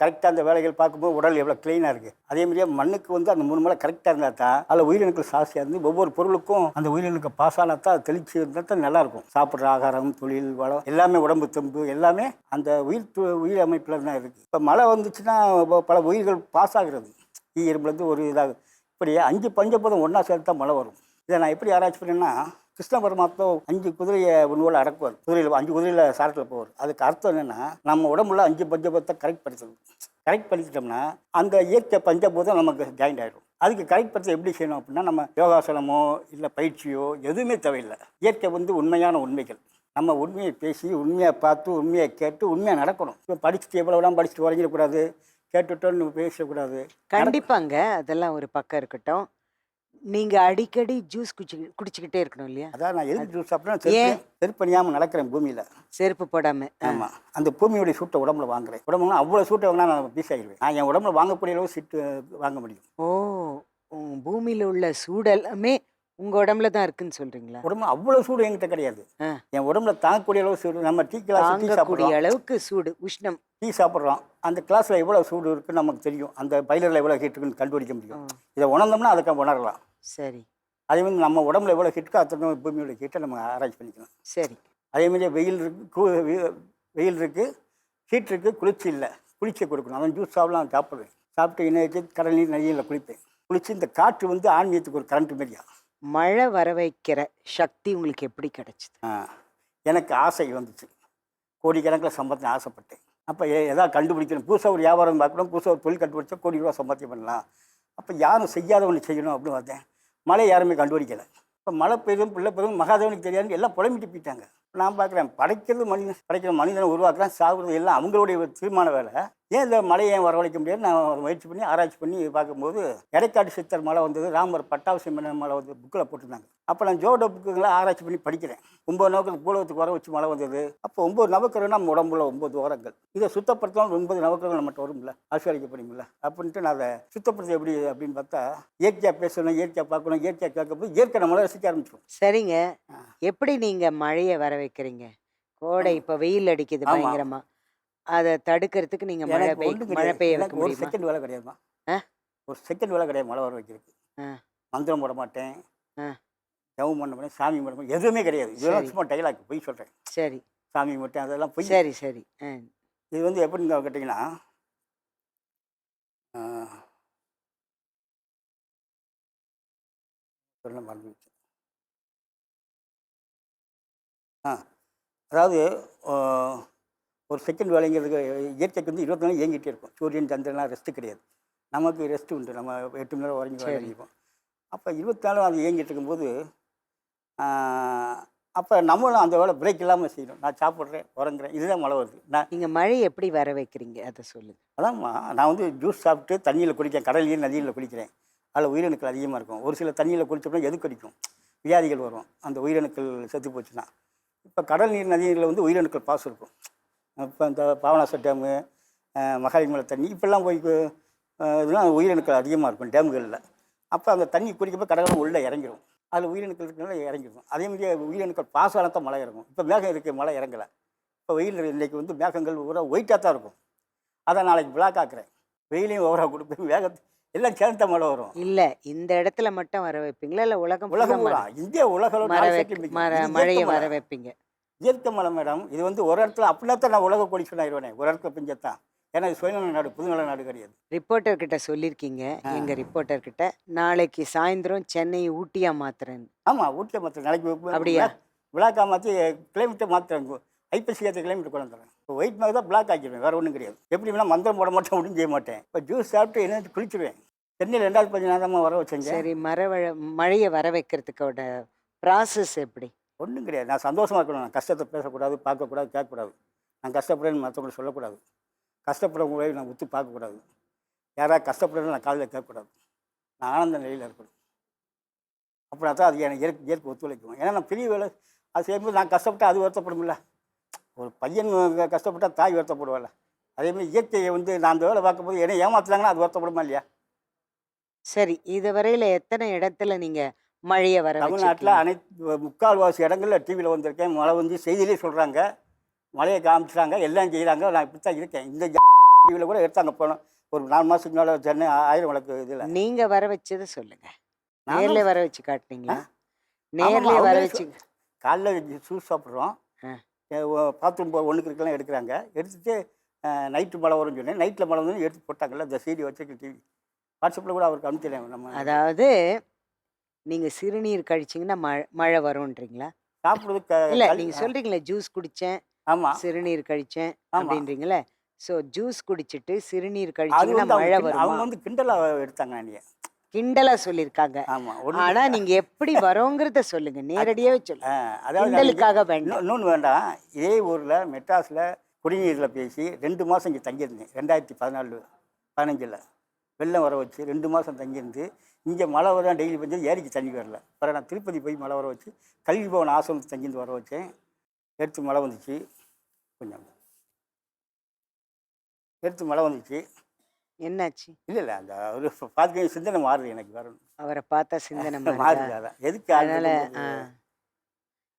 கரெக்டாக அந்த வேலைகள் பார்க்கும்போது உடல் எவ்வளோ க்ளீனாக இருக்குது. அதே மாதிரியே மண்ணுக்கு வந்து அந்த 3 மலை கரெக்டாக இருந்தால் தான் அதில் உயிரினங்கள் ஜாஸ்தியாக இருந்து ஒவ்வொரு பொருளுக்கும் அந்த உயிரினங்களுக்கு பாஸ் ஆனால் தான் தெளிச்சு இருந்தால் தான் நல்லாயிருக்கும். சாப்பிட்ற ஆகாரம், தொழில், வளம் எல்லாமே, உடம்பு தெம்பு எல்லாமே அந்த உயிர் அமைப்பில் தான் இருக்குது. இப்போ மழை வந்துச்சுன்னா பல உயிர்கள் பாஸ் ஆகிறது. ஈரம்புலேருந்து ஒரு இதாகும். இப்படி 5 பஞ்சபூதம் ஒன்றா சேர்த்து தான் மழை வரும். இதை நான் எப்படி ஆராய்ச்சி பண்ணேன்னா, கிருஷ்ண பரமாத்மா 5 குதிரையை உணவில் அடக்குவார். 5 குதிரையில் சாரத்தில் போவார். அதுக்கு அர்த்தம் என்னென்னா, நம்ம உடம்புல 5 பஞ்சபூதத்தை கரெக்ட் படுத்திட்டோம்னா அந்த இயற்கை பஞ்சபூதம் நமக்கு ஜாயிண்ட் ஆகிடும். அதுக்கு கரெக்ட் படுத்த எப்படி செய்யணும் அப்படின்னா, நம்ம யோகாசனமோ இல்லை பயிற்சியோ எதுவுமே தேவையில்லை. இயற்கை வந்து உண்மையான உண்மைகள். நம்ம உண்மையை பேசி, உண்மையை பார்த்து, உண்மையை கேட்டு, உண்மையாக நடக்கணும். இப்போ படிச்சுட்டு எவ்வளோலாம் படிச்சுட்டு உறங்கிடக்கூடாது, கேட்டுட்டோன்னு பேசக்கூடாது. கண்டிப்பாங்க, அதெல்லாம் ஒரு பக்கம் இருக்கட்டும். நீங்க அடிக்கடி ஜூஸ் குடிச்சுக்கிட்டே இருக்கணும் இல்லையா? அதான் நான் எதுக்கு ஜூஸ் சாப்பிட்றேன், ஏன்? செருப்பணியாமல் நடக்கிறேன் பூமியில். செருப்பு போடாம. ஆமாம், அந்த பூமியோடைய சூட்டை உடம்புல வாங்குறேன். உடம்புனா அவ்வளோ சூட்டை வாங்கினா நான் பீஸ் ஆகிடுவேன். நான் என் உடம்புல வாங்கக்கூடிய அளவு சீட்டு வாங்க முடியும். ஓ, பூமியில உள்ள சூடு எல்லாமே உங்க உடம்புல தான் இருக்குன்னு சொல்றீங்களா? உடம்புல அவ்வளோ சூடு என்கிட்ட கிடையாது. என் உடம்புல தாங்கக்கூடிய அளவு சூடு. நம்ம டீ கிளாஸ் டீ தாங்கக்கூடிய சாப்பிட்றோம், அளவுக்கு சூடு, உஷ்ணம். டீ சாப்பிட்றோம், அந்த கிளாஸில் எவ்வளோ சூடு இருக்குன்னு நமக்கு தெரியும். அந்த பைலரில் எவ்வளோ ஹீட் இருக்குன்னு கண்டுபிடிக்க முடியும். இதை உணர்ந்தோம்னா அதுக்கு உணரலாம். சரி அதே மாதிரி நம்ம உடம்புல எவ்வளோ ஹீட்டுக்கோ அத்தனை பூமியோட ஹீட்டை நம்ம ஆராய்ச்சி பண்ணிக்கணும். சரி. அதேமாதிரி வெயில் இருக்குது, ஹீட் இருக்குது, குளிர்ச்சி இல்லை. குளிர்ச்சியை கொடுக்கணும். அவன் ஜூஸ் சாப்பிடலாம், சாப்பிடுவேன். சாப்பிட்டு எண்ணெய் வச்சு கடல் நீர் நதியில் குளிப்பேன். குளித்து இந்த காற்று வந்து ஆன்மீகத்துக்கு ஒரு கரண்ட் மாரியா. மழை வர வைக்கிற சக்தி உங்களுக்கு எப்படி கிடைச்சிது? எனக்கு ஆசை வந்துச்சு. கோடிக்கணக்கில் சம்பாத்தியம் ஆசைப்பட்டேன். அப்போ எதாவது கண்டுபிடிக்கணும், புதுசாக ஒரு வியாபாரம் பார்க்கணும், புதுசாக ஒரு தொழில் கண்டுபிடிச்சா கோடி ரூபா சம்பாத்தியம் பண்ணலாம். அப்போ யாரும் செய்யாத ஒன்று செய்யணும் அப்படின்னு பார்த்தேன். மழை யாருமே கண்டுபிடிக்கலை. இப்போ மழை பெய்யும் பிள்ளை பெய்யும் மகாதேவனுக்கு தெரியாதுன்னு எல்லாம் புலம்பிட்டு போயிட்டாங்க. நான் பார்க்குறேன், படைக்கிறது மனிதன், படைக்கிற மனிதனை உருவாக்குறேன், சாகுறது எல்லாம் அவங்களுடைய ஒரு தீர்மான வேலை. ஏன் இந்த மழையை ஏன் வரவழைக்க முடியாது? நான் முயற்சி பண்ணி ஆராய்ச்சி பண்ணி பார்க்கும்போது இடைக்காட்டு சித்தர் மழை வந்தது, ராமர் பட்டாபிஷேகம் பண்ண மழை வந்து புக்கில் போட்டிருந்தாங்க. அப்போ நான் ஜோட புக்குங்களை ஆராய்ச்சி பண்ணி படிக்கிறேன். 9 நவக்கருக்கு பூலகத்துக்கு வர வச்சு மழை வந்தது. அப்போ 9 நவக்கரம் நம்ம உடம்புல 9 வாரங்கள். இதை சுத்தப்படுத்தலாம் 9 நவக்கரங்கள் நம்மகிட்ட வரும்ல, ஆசீர்வதிக்கப்படும்ல. அப்படின்ட்டு நான் அதை சுத்தப்படுத்த எப்படி அப்படின்னு பார்த்தா, இயற்கையாக பேசணும், இயற்கையாக பார்க்கணும், இயற்கையாக கேட்கும்போது இயற்கை நம்மளை ரசிக்க ஆரம்பிச்சிடும். சரிங்க. எப்படி நீங்க மழையை வர வைக்கிறீங்க? கோடை இப்போ வெயில் அடிக்குது பயங்கரமா, அதை தடுக்கிறதுக்கு நீங்க மழை பெய்ய வைக்க ஒரு முடியுமா? செகண்ட் வேலை கிடையாதுமா. ஒரு செகண்ட் வேலை கிடையாது மழை வர வைக்கிறதுக்கு. மந்திரம் போட மாட்டேன், ஜெபம் பண்ண மாட்டேன், சாமி பண்ண மாட்டேன், எதுவுமே கிடையாது. இதெல்லாம் சும்மா டைலாக் போய் சொல்கிறேன். சரி. சாமி மட்டும் அதெல்லாம் போய். சரி சரி. இது வந்து எப்படின்னு கேட்டிங்கன்னா, சொல்ல மறந்துச்சு. அதாவது ஒரு செகண்ட் வேலைங்கிறதுக்கு இயற்கைக்கு வந்து 24 நாள் இயங்கிட்டே இருக்கும். சூரியன் சந்திரன்லாம் ரெஸ்ட்டு கிடையாது, நமக்கு ரெஸ்ட்டு உண்டு. நம்ம 8 மணி நேரம் உறங்கி வேலைப்போம். அப்போ 24 அது இயங்கிட்டு இருக்கும்போது அப்போ நம்மளும் அந்த வேலை பிரேக் இல்லாமல் செய்யணும். நான் சாப்பிட்றேன், உறங்குறேன், இதுதான் மழை வருது. நீங்கள் மழை எப்படி வர வைக்கிறீங்க அதை சொல்லுங்கள். அதான்மா, நான் வந்து ஜூஸ் சாப்பிட்டு தண்ணியில் குளிக்கிறேன், கடல்லையும் நதியில் குளிக்கிறேன். அதில் உயிரணுக்கள் அதிகமாக இருக்கும். ஒரு சில தண்ணியில் குளிச்சோம்னா எது கடிக்கும், வியாதிகள் வரும் அந்த உயிரணுக்கள் செத்து போச்சுன்னா. இப்போ கடல் நீர் நதிகளில் வந்து உயிரணுக்கள் பாசம் இருக்கும். இப்போ இந்த பாவனாச டேமு, மகாலிமலை தண்ணி இப்போல்லாம் போய் இதெல்லாம் உயிரணுக்கள் அதிகமாக இருக்கும் டேமுகளில். அப்போ அந்த தண்ணி குடிக்கப்போ கடலும் உள்ளே இறங்கிடும். அதில் உயிரணுக்கள் இருக்கிறனால இறங்கிடும். அதேமாதிரி உயிரணுக்கள் பாசாலத்தான் மழை இறங்கும். இப்போ மேகம் இருக்குது, மழை இறங்கலை. இப்போ வெயில் இன்றைக்கி வந்து மேகங்கள் பூரா ஒயிட்டாக தான் இருக்கும். அதை நாளைக்கு பிளாக் ஆக்குறேன். வெயிலையும் ஓவராக கொடுப்பேன், வேகத்தை எல்லாம் சேர்ந்த மழை வரும். இல்லை இந்த இடத்துல மட்டும் வர வைப்பீங்களா இல்லை உலகம் பூரா இந்தியா உலகம் மழையை வர வைப்பீங்க? இயற்கை மழை மேடம். இது வந்து ஒரு இடத்துல அப்படின்னா தான் நான் உலக கோடி சொன்னாயிருவேனே, ஒரு இடத்துல பிஞ்சத்தான். ஏன்னா இது சுயநல நாடு, புதுநல நாடு கிடையாது. ரிப்போர்ட்டர்கிட்ட சொல்லியிருக்கீங்க, எங்கள் ரிப்போர்ட்டர்கிட்ட நாளைக்கு சாயந்தரம் சென்னை ஊட்டியாக மாத்துறேன்னு. ஆமாம், ஊட்டியாக மாற்றுறேன் நாளைக்கு. அப்படியா? பிளாக்காக மாற்றி கிலோமீட்டர் மாற்றுறேன், ஐப்பசி ஏற்ற கிலோமீட்டர் கொண்டு வந்துடுறேன். இப்போ ஒயிட் மேலே தான் பிளாக் ஆக்கிடுவேன், வேறு ஒன்றும் கிடையாது. எப்படி வேணால் மந்திரம் போட மாட்டேன், ஒன்றும் செய்ய மாட்டேன். இப்போ ஜூஸ் சாப்பிட்டு என்ன குளிச்சுடுவேன். சென்னையில் 2014 வர வச்சேங்க. சரி, மழையை வர வைக்கிறதுக்கோட ப்ராசஸ் எப்படி? ஒன்றும் கிடையாது. நான் சந்தோஷமாக இருக்கணும். நான் கஷ்டத்தை பேசக்கூடாது, பார்க்கக்கூடாது, கேட்கக்கூடாது. நான் கஷ்டப்படுறேன்னு மற்றவங்களை சொல்லக்கூடாது. கஷ்டப்படுறவங்களே நான் ஒத்து பார்க்கக்கூடாது. யாராவது கஷ்டப்படுறேன்னு நான் காதில் கேட்கக்கூடாது. நான் ஆனந்த நிலையில் இருக்கணும். அப்படின்னா தான் அது எனக்கு இயற்கை ஒத்துழைக்கும். ஏன்னா நான் பெரிய வேலை அது செய்யும்போது நான் கஷ்டப்பட்டால் அது வருத்தப்படும்ல. ஒரு பையன் கஷ்டப்பட்டால் தாய் வருத்தப்படுவாள். அதேமாதிரி இயற்கையை வந்து நான் அந்த வேலை பார்க்கும்போது என்னை ஏமாத்துறாங்கன்னா அது வருத்தப்படுமா இல்லையா? சரி, இதுவரையில் எத்தனை இடத்துல நீங்கள் மழையை வர தமிழ்நாட்டில் அனைத்து முக்கால்வாசி இடங்களில் டிவியில் வந்திருக்கேன். மழை வந்து செய்தியிலே சொல்கிறாங்க, மழையை காமிச்சிட்டாங்க, எல்லாம் செய்கிறாங்க. நான் இப்படி தான் இருக்கேன். இந்த டிவியில் கூட எடுத்தாங்க போனோம் ஒரு 4 மாதத்துக்கு மேலே சென்னை 1000 விளக்கு இதில். நீங்கள் வர வச்சதை சொல்லுங்கள். நேரில் வர வச்சு காட்டினீங்களா? நேரில் வர வச்சு காலைல ஜூஸ் சாப்பிட்றோம், பாத்ரூம் ஒன்றுக்கு இருக்கலாம் எடுக்கிறாங்க. எடுத்துகிட்டு நைட்டு மழை வரும்னு சொன்னேன். நைட்டில் மழை வந்து எடுத்து போட்டாங்கல்ல, இந்த செய்தி வச்சுருக்கு டிவி. வாட்ஸ்அப்பில் கூட அவருக்கு அனுப்பிச்சிடேன். நம்ம அதாவது நீங்கள் சிறுநீர் கழிச்சிங்கன்னா மழை வரும்ன்றீங்களா? சாப்பிட்றது இல்லை, நீங்கள் சொல்கிறீங்களே ஜூஸ் குடித்தேன், ஆமாம், சிறுநீர் கழித்தேன் அப்படின்றீங்களே. ஸோ ஜூஸ் குடிச்சிட்டு சிறுநீர் கழிச்சிங்கன்னா மழை வரும். அவங்க வந்து கிண்டலாக எடுத்தாங்க. நீங்கள் கிண்டலா சொல்லியிருக்காங்க. ஆமாம், ஆனா நீங்க எப்படி வரோங்கிறத சொல்லுங்க, நேரடியாகவே சொல்லுங்க. அதாவது கிண்டலுக்காக வேண்டாம், இன்னொன்று வேண்டாம். இதே ஊரில் மெட்ராஸில் குடிநீரில் பேசி 2 மாதம் இங்கே தங்கியிருந்தேன். 2014-15 வெள்ளம் வர வச்சு 2 மாதம் தங்கியிருந்து இங்கே மழை வர டெய்லி பெஞ்சு ஏரிக்கு தண்ணி வரல. அப்புறம் நான் திருப்பதி போய் மழை வர வச்சு கல்வி பவன் ஆசிரமத்துக்கு தங்கியிருந்து வர வச்சேன். எடுத்து மழை வந்துச்சு. கொஞ்சம் எடுத்து மழை வந்துச்சு. என்னாச்சு? இல்லை அந்த ஒரு பார்த்து சிந்தனை மாறுது எனக்கு வேற ஒண்ணும். அவரை பார்த்தா சிந்தனை மாறுது. மாறுதா? அதான் எதுக்கு அதனால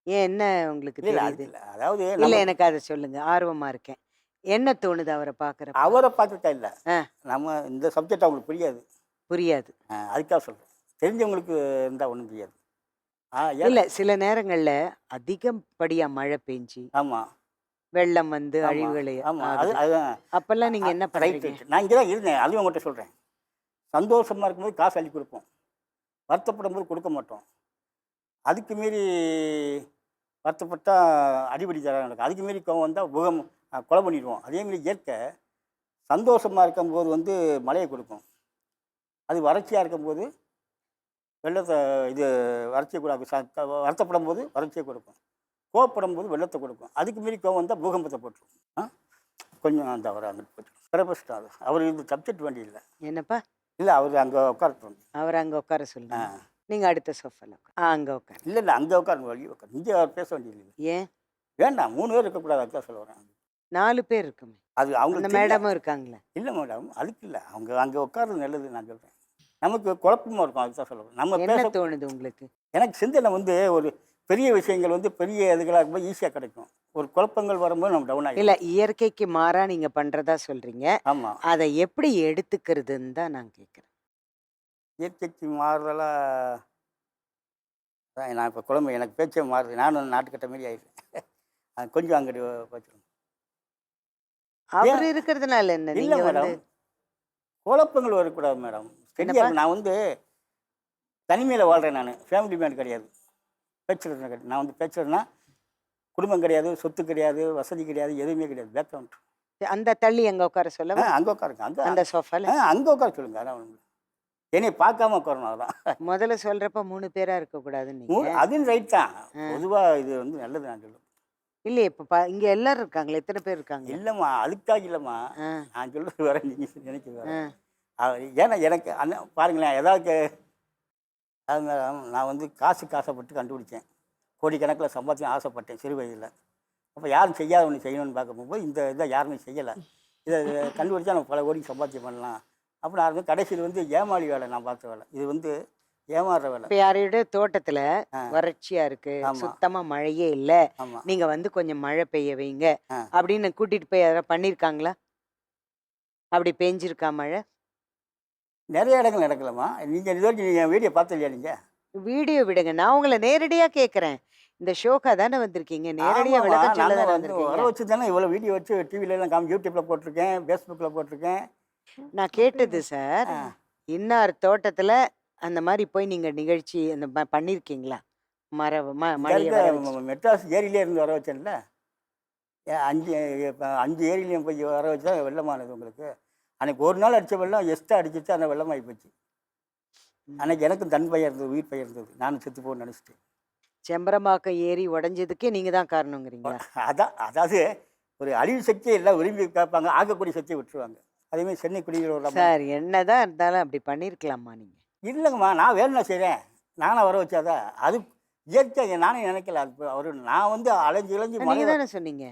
ஏன் என்ன உங்களுக்கு இல்லை தெரியுது? இல்லை அதாவது இல்ல எனக்கு அதை சொல்லுங்க, ஆர்வமா இருக்கேன். என்ன தோணுது அவரை பாக்குற? அவரை பார்த்துட்டா இல்லை, ஆ. நம்ம இந்த சப்ஜெக்ட் அவங்களுக்கு புரியாது. புரியாது. அதுக்காக சொல்கிறேன். தெரிஞ்சவங்களுக்கு இருந்தால் ஒன்றும் புரியாது. இல்ல சில நேரங்கள்ல அதிகப்படியா மழை பெஞ்சு ஆமாம் வெள்ளம் வந்து அழிவுகளை ஆமாம் அது ஆகுது. அதுதான் அப்பெல்லாம் நீங்க என்ன ரைட் பண்றீங்க? ரைட். நான் இங்கே தான் இருந்தேன். அதுவும் உங்கள்கிட்ட சொல்கிறேன். சந்தோஷமாக இருக்கும்போது காசு அள்ளி கொடுப்போம், வருத்தப்படும் போது கொடுக்க மாட்டோம். அதுக்கு மீறி வருத்தப்பட்டா அடிபடி தர நடக்கும். அதுக்கு மீறி கோவம் வந்தால் கொலை பண்ணிடுவோம். அதேமாரி இயற்கை சந்தோஷமாக இருக்கும்போது வந்து மழையை கொடுக்கும், அது வறட்சியாக இருக்கும்போது வெள்ளத்தை இது வறட்சியை கொடுக்கும். வருத்தப்படும் போது வறட்சியை கொடுக்கும், கோவப்படும் போது வெள்ளத்தை கொடுக்கும். அதுக்கு மீறி கோவம் வந்தால் பூகம்பத்தை போட்டுரும். கொஞ்சம் அந்த அவர் அங்கே போட்டு தெரபிஸ்ட் அது அவர் இது சப்ஜெக்ட் வேண்டி இல்லை. என்னப்பா? இல்லை அவர் அங்கே உட்காரட்டும். அவர் அங்க உட்கார சொல்லுங்க. நீங்க அடுத்த சோஃபால அங்க உட்கார. இல்லை இல்லை அங்கே உட்காருங்க, வழி உட்காரு. இங்கே அவர் பேச வேண்டியது இல்லை. ஏன் வேண்டாம், 3 பேர் இருக்கக்கூடாது. அதுதான் சொல்ல வரேன். 4 பேர் இருக்குமே, அது அந்த அவங்களுக்கு மேடமும் இருக்காங்களே. இல்லை மேடம், அதுக்கு இல்லை. அவங்க அங்கே உட்காருறது நல்லது. நான் சொல்கிறேன், நமக்கு குழப்பமாக இருக்கும். அதுதான் சொல்ல வரேன். நம்ம என்ன பேச தோணுது உங்களுக்கு? எனக்கு சிந்தனை வந்து ஒரு பெரிய விஷயங்கள் வந்து பெரிய இதுகளாக இருக்கும்போது ஈஸியாக கிடைக்கும். ஒரு குழப்பங்கள் வரும்போது நம்ம டவுன் ஆகிடும். இல்ல இயற்கைக்கு மாறா நீங்க பண்றதா சொல்றீங்க, ஆமாம், அதை எப்படி எடுத்துக்கிறதுன்னு தான் நான் கேட்குறேன். இயற்கைக்கு மாறுதலாக தான் நான் இப்போ குழம்பு எனக்கு பேச்சே மாறுது. நானும் நாட்டுக்கட்ட மாரி ஆயிடுறேன். கொஞ்சம் அங்கிட்டு வச்சுருங்க. அவர் இருக்கிறதுனால என்ன? இல்லை நீங்க மேடம், வந்து குழப்பங்கள் வரக்கூடாது மேடம். சரியா, நான் வந்து தனிமையில் வாழ்கிறேன். நான் ஃபேமிலி மேன் கிடையாது, பேச்சுலர் கிடையாது. நான் வந்து பேச்சுலர்னா குடும்பம் கிடையாது, சொத்து கிடையாது, வசதி கிடையாது, எதுவுமே கிடையாது. பேக்ரவுண்ட் அந்த தள்ளி அங்க உட்கார சொல்ல, அங்கே உட்காருங்க. அங்கே அந்த சோஃபால அங்கே உட்கார சொல்லுங்க. அதான் ஒன்று, என்னை பார்க்காம உட்காரணும். அதான் முதல்ல சொல்றப்ப 3 பேரா இருக்க கூடாதுன்னு நீங்க. அதுவும் ரைட் தான். பொதுவாக இது வந்து நல்லது. நான் சொல்லுவேன். இல்லையே இப்ப இங்க எல்லாரும் இருக்காங்களே, எத்தனை பேர் இருக்காங்க? இல்லைம்மா, அதுக்காக இல்லைம்மா. ஆ, நான் சொல்கிறது வேற, நீங்கள் நினைக்க வேற. ஆ. ஏன்னா எனக்கு அண்ணன் பாருங்களேன், ஏதாவது அது மேடம், நான் வந்து காசுக்கு ஆசைப்பட்டு கண்டுபிடிச்சேன். கோடிக்கணக்கில் சம்பாதிச்சு ஆசைப்பட்டேன் சிறு வயதில். அப்போ யாரும் செய்யாத ஒன்று செய்யணும்னு பார்க்க போகும்போது இந்த இதை யாருமே செய்யலை. இதை கண்டுபிடிச்சா நம்ம பல கோடி சம்பாத்தியம் பண்ணலாம் அப்படின்னு ஆரம்பிச்சு கடைசியில் வந்து ஏமாளி வேலை நான் பார்த்த வேலை. இது வந்து ஏமாறுற வேலை. இப்ப யாரையோட தோட்டத்துல வறட்சியா இருக்கு, ஆமா. சுத்தமா மழையே இல்ல, ஆமாம், நீங்க வந்து கொஞ்சம் மழை பெய்ய வைங்க ஆ. அப்படின்னு கூட்டிட்டு போய் யாராவது பண்ணிருக்காங்களா? அப்படி பெஞ்சிருக்கா மழை? நிறைய இடங்கள் நடக்கலாமா? நீங்கள் இது வரைக்கும் நீங்கள் வீடியோ பார்த்து இல்லையா நீங்கள்? வீடியோ விடுங்க, நான் உங்களை நேரடியா கேக்குறேன். இந்த ஷோக்கா தானே வந்திருக்கீங்க, நேரடியா ஆமாம்மா, விளக்கம் சொல்ல நாங்கள் தானே வந்து வர வந்திருக்கீங்க. வச்சு தானே இவ்வளோ வீடியோ வச்சு டிவிலலாம் யூடியூப்பில் போட்டிருக்கேன், ஃபேஸ்புக்கில் போட்டிருக்கேன். நான் கேட்டது சார், இன்னார் தோட்டத்துல அந்த மாதிரி போய் நீங்க நிகழ்ச்சி அந்த பண்ணிருக்கீங்களா? மழையை வர வச்சு. மெட்ராஸ் ஏரியிலே இருந்து வர வச்சேன்ல, 5 ஏரியிலையும் போய் வர வச்சு தான் வெள்ளமானது உங்களுக்கு. அன்றைக்கி ஒரு நாள் அடித்த வெள்ளம் எக்ஸ்ட்ரா அடிச்சிட்டு அந்த வெள்ளமாகி போச்சு. அன்றைக்கி எனக்கும் தன் பையன் இருந்தது, உயிர் பையன் இருந்தது. நானும் செத்து போன்னு நினச்சிட்டு. செம்பரம்பாக்கம் ஏரி உடைஞ்சதுக்கே நீங்க தான் காரணங்கிறீங்களா? அதாவது ஒரு அழிவு சக்தியை எல்லாம் விரும்பி கேட்பாங்க, ஆக்கக்கூடிய சக்தியை விட்டுருவாங்க. அதேமாதிரி சென்னை குடியிருக்க சார் என்னதான் இருந்தாலும் அப்படி பண்ணிருக்கலாமா நீங்க? இல்லைங்கம்மா, நான் வேணும்னா செய்கிறேன். நானாக வர வச்சாதான் அது இயற்கை. நானே நினைக்கல. அது அவர் நான் வந்து அலைஞ்சு இளைஞ்சு நீங்க தானே சொன்னீங்க.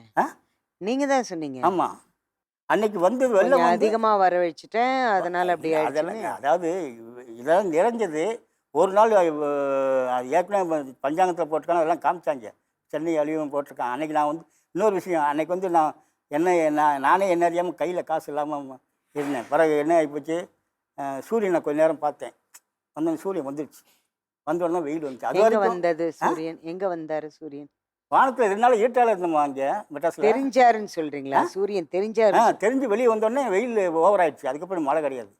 நீங்க தான் சொன்னீங்க. ஆமாம், அன்னைக்கு வந்து வெள்ளம் கொஞ்சம் வந்து அதிகமா வர வச்சுட்டேன், அதனால அப்படி அதெல்லாம் ஆயிடுச்சு. அதாவது இதெல்லாம் நிறைஞ்சது. ஒரு நாள் அது ஏற்கனவே பஞ்சாங்கத்தில் போட்டிருக்காங்க, அதெல்லாம் காமிச்சாங்க. சென்னை அழிவும் போட்டிருக்கான். அன்றைக்கி நான் வந்து இன்னொரு விஷயம், அன்றைக்கி வந்து நானே என்ன அறியாமல் கையில் காசு இல்லாமல் இருந்தேன். பிறகு என்ன ஆகிப்போச்சு, சூரியனை கொஞ்ச நேரம் பார்த்தேன். வந்து சூரியன் வந்துடுச்சு. வந்த உடனே வெயில் வந்துச்சு. அது எங்க வரைக்கும் வந்தது சூரியன்? எங்க வந்தாரு சூரியன்? வானத்தில் 2 நாள் ஈட்டால இருந்தோம்மா அங்கே மெட்ராஸில். தெரிஞ்சாருன்னு சொல்றீங்களா? சூரியன் தெரிஞ்சாரு? தெரிஞ்சு வெளியே வந்தோடனே வெயில் ஓவர் ஆயிடுச்சு. அதுக்கப்புறம் மழை கிடையாது.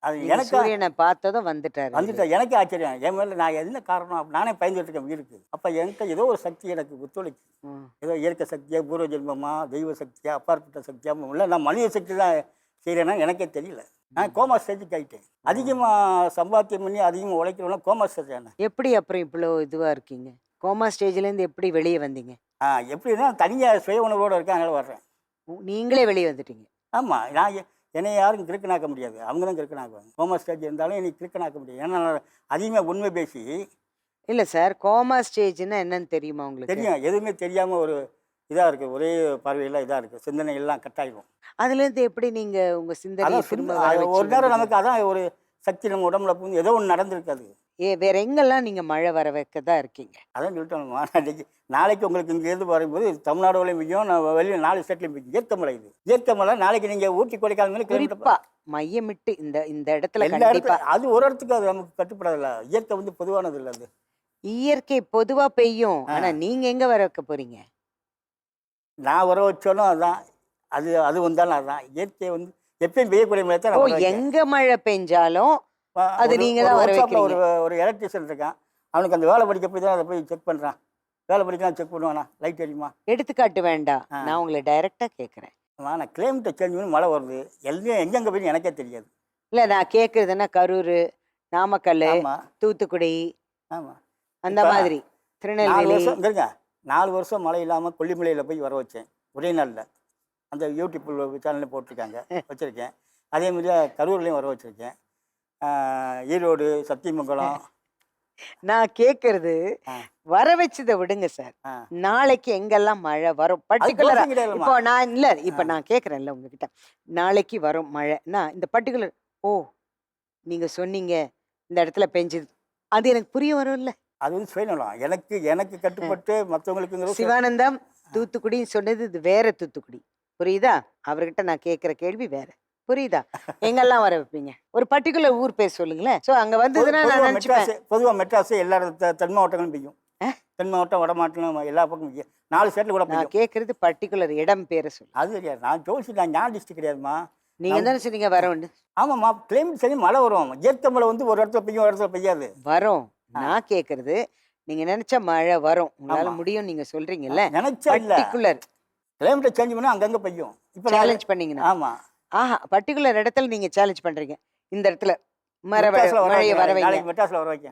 அது நீங்க எனக்கு சூரியனை பார்த்ததும் வந்துட்டாரு. வந்துட்டா எனக்கே ஆச்சரியம். என் மேலே நான் என்ன காரணம், நானே பயந்துட்டு இருக்கேன் உயிருக்கு. அப்போ எனக்கு ஏதோ ஒரு சக்தி எனக்கு ஒத்துழைச்சு. ஏதோ இயற்கை சக்தியா, பூர்வ ஜென்மமா, தெய்வ சக்தியா, அப்பாற்பட்ட சக்தியா, இல்லை நான் மனித சக்தி தான் செய்கிறேன்னா எனக்கே தெரியல. நான் கோமா ஸ்டேஜுக்கு ஆகிட்டேன். அதிகமாக சம்பாத்தியம் பண்ணி அதிகமாக உழைக்கிறவனா கோமா ஸ்டேஜ் ஆனேன். எப்படி அப்புறம் இவ்வளோ இதுவா இருக்கீங்க? கோமா ஸ்டேஜ்ல இருந்து எப்படி வெளியே வந்தீங்க? எப்படின்னா தனியாக சுய உணர்வோடு இருக்கேன், அதனால வர்றேன். நீங்களே வெளியே வந்துட்டீங்க? ஆமாம், நான் என்னை யாரும் கிறுக்கனாக்க முடியாது, அவங்க தான் கிறுக்கனாக்குவாங்க. கோமா ஸ்டேஜ் இருந்தாலும் என்னை கிறுக்கனாக்க முடியாது. ஏன்னா நான் அதிகமாக உண்மை பேசி இல்ல சார், கோமா ஸ்டேஜ்னா என்னன்னு தெரியுமா உங்களுக்கு? தெரியும், எதுவுமே தெரியாமல் ஒரு இதாக இருக்குது, ஒரே பார்வையெல்லாம் இதாக இருக்குது, சிந்தனை எல்லாம் கட்டாயிடும். அதுலேருந்து எப்படி நீங்க உங்க சிந்தனையை அதான் திரும்ப அது வர ஒரு வச்சு நேரம் வந்தீங்க? நமக்கு அதான் ஒரு சக்தி நம்ம உடம்புல புகுந்து ஏதோ ஒன்று நடந்திருக்காது. வேற எங்கெல்லாம் நீங்க மழை வர வைக்க தான் இருக்கீங்க? அதான் சொல்லிட்டோம், நாளைக்கு உங்களுக்கு இங்கேருந்து வரும்போது தமிழ்நாடுலையும் பெய்யும், நான் வெளியில் 4 ஸ்டேட்லையும் பெய்யும். இயற்கை மழை இது, இயற்கை மழை. நாளைக்கு நீங்கள் ஊட்டி கொடைக்கானல் மேலே குறிப்பா மையமிட்டு இந்த இந்த இடத்துல எல்லா கண்டிப்பா இடத்துல அது ஒரு இடத்துக்கு அது நமக்கு கட்டுப்படாதுல்ல. இயற்கை வந்து பொதுவானது இல்லை. அது இயற்கை பொதுவா பெய்யும். ஆனா நீங்க எங்க வர வைக்க போறீங்க? நான் வர வச்சாலும் அதான், அது அது வந்தாலும் அதான். இயற்கை வந்து எப்பயும் பெய்யக்கூடிய மழை தான் ஓ, நான் வர வைக்கிறேன். எங்க மழை பெஞ்சாலும் அது நீங்க தான் வர ஒரு வைக்கிறீங்க. ஒரு எலக்ட்ரிஷியன் இருக்கான், அவனுக்கு அந்த வேலை படிக்க போய் தான் அதை போய் செக் பண்ணுறான். வேலை படிக்கலாம் செக் பண்ணுவானா, லைட் அடிக்குமா. எடுத்துக்காட்டு வேண்டாம், நான் உங்களை டைரக்டா கேக்குறேன். நான் கிளைமேட்டை சேஞ்ச் பண்ணி மழை வருது, எல்லாம் எங்கெங்கே போய் எனக்கே தெரியாது. இல்ல நான் கேக்குறதுன்னா கரூர், நாமக்கல், ஆமாம் தூத்துக்குடி ஆமாம். அந்த இப்ப மாதிரி 4 திருநெல்வேலி. வருஷம் இருங்க, 4 வருஷம் மழை இல்லாமல் கொல்லிமலையில் போய் வர வச்சேன் ஒரே நாளில். அந்த யூடியூப் சேனலில் போட்டிருக்காங்க, வச்சுருக்கேன். அதே மாதிரியா கரூர்லேயும் வர வச்சுருக்கேன், ஈரோடு, சத்தியமங்கலம். நான் கேக்குறது ஆ. வர வச்சதை விடுங்க சார். ஆ. நாளைக்கு எங்கெல்லாம் மழை வரும் பர்டிகுலரா? கோஷம் கிடையாதும்மா. இப்போ நான் இல்ல, இப்போ நான் கேக்குறேன்ல உங்ககிட்ட, நாளைக்கு வரும் மழைன்னா இந்த பர்டிகுலர், ஓ நீங்க சொன்னீங்க இந்த இடத்துல பெஞ்சுது, அது எனக்கு புரிய வரும்ல. அது வந்து சுயநலம், எனக்கு எனக்கு கட்டுப்பட்டு மற்றவங்களுக்குங்கிற சிவானந்தம் தூத்துக்குடின்னு சொன்னது இது வேற தூத்துக்குடி, புரியுதா? அவர்கிட்ட நான் கேட்குற கேள்வி வேற, புரியுதா? எங்கெல்லாம் வர வைப்பீங்க? ஒரு பர்டிகுலர் ஊர் பேர் சொல்லுங்களேன். ஸோ அங்கே வந்ததுன்னா நான் நினச்சிப்பேன். பொதுவாக மெட்ராஸ் எல்லா தென் மாவட்டங்களும் பெய்யும். தென் மாவட்டம், வட மாவட்டம் எல்லா பக்கம் பெய்யும். 4 ஸ்டேட்டில் கூட நான் பெய்யும். கேட்குறது பர்டிகுலர் இடம் பேரை சொல்லு. அது தெரியாது, நான் ஜோசி, நான் ஞான் டிஸ்ட்ரிக் கிடையாதுமா. நீங்கள் தானே சொன்னீங்க வரோண்டு. ஆமாம்மா, கிளைமேட் சரி, மழை வரும். இயற்கை மழை வந்து ஒரு இடத்துல பெய்யும், ஒரு இடத்துல பெய்யாது. வரும். நான் கேட்குறது நீங்கள் நினச்ச மழை வரும், உங்களால் ஆமா. முடியும் நீங்கள் சொல்கிறீங்கல்ல, நினைச்சா இல்லை, பர்டிகுலர் கிளைமேட்டை சேஞ்ச் பண்ணால் அங்கங்கே பெய்யும். இப்போ சேலஞ்ச் பண்ணீங்கன்னா, ஆமாம், ஆஹா, பர்டிகுலர் இடத்துல நீங்கள் சேலஞ்ச் பண்ணுறீங்க. இந்த இடத்துல மெட்ராஸில் வர மழையை வர வைக்க, வைங்க. நாளைக்கு மெட்ராஸில் வர வைக்க.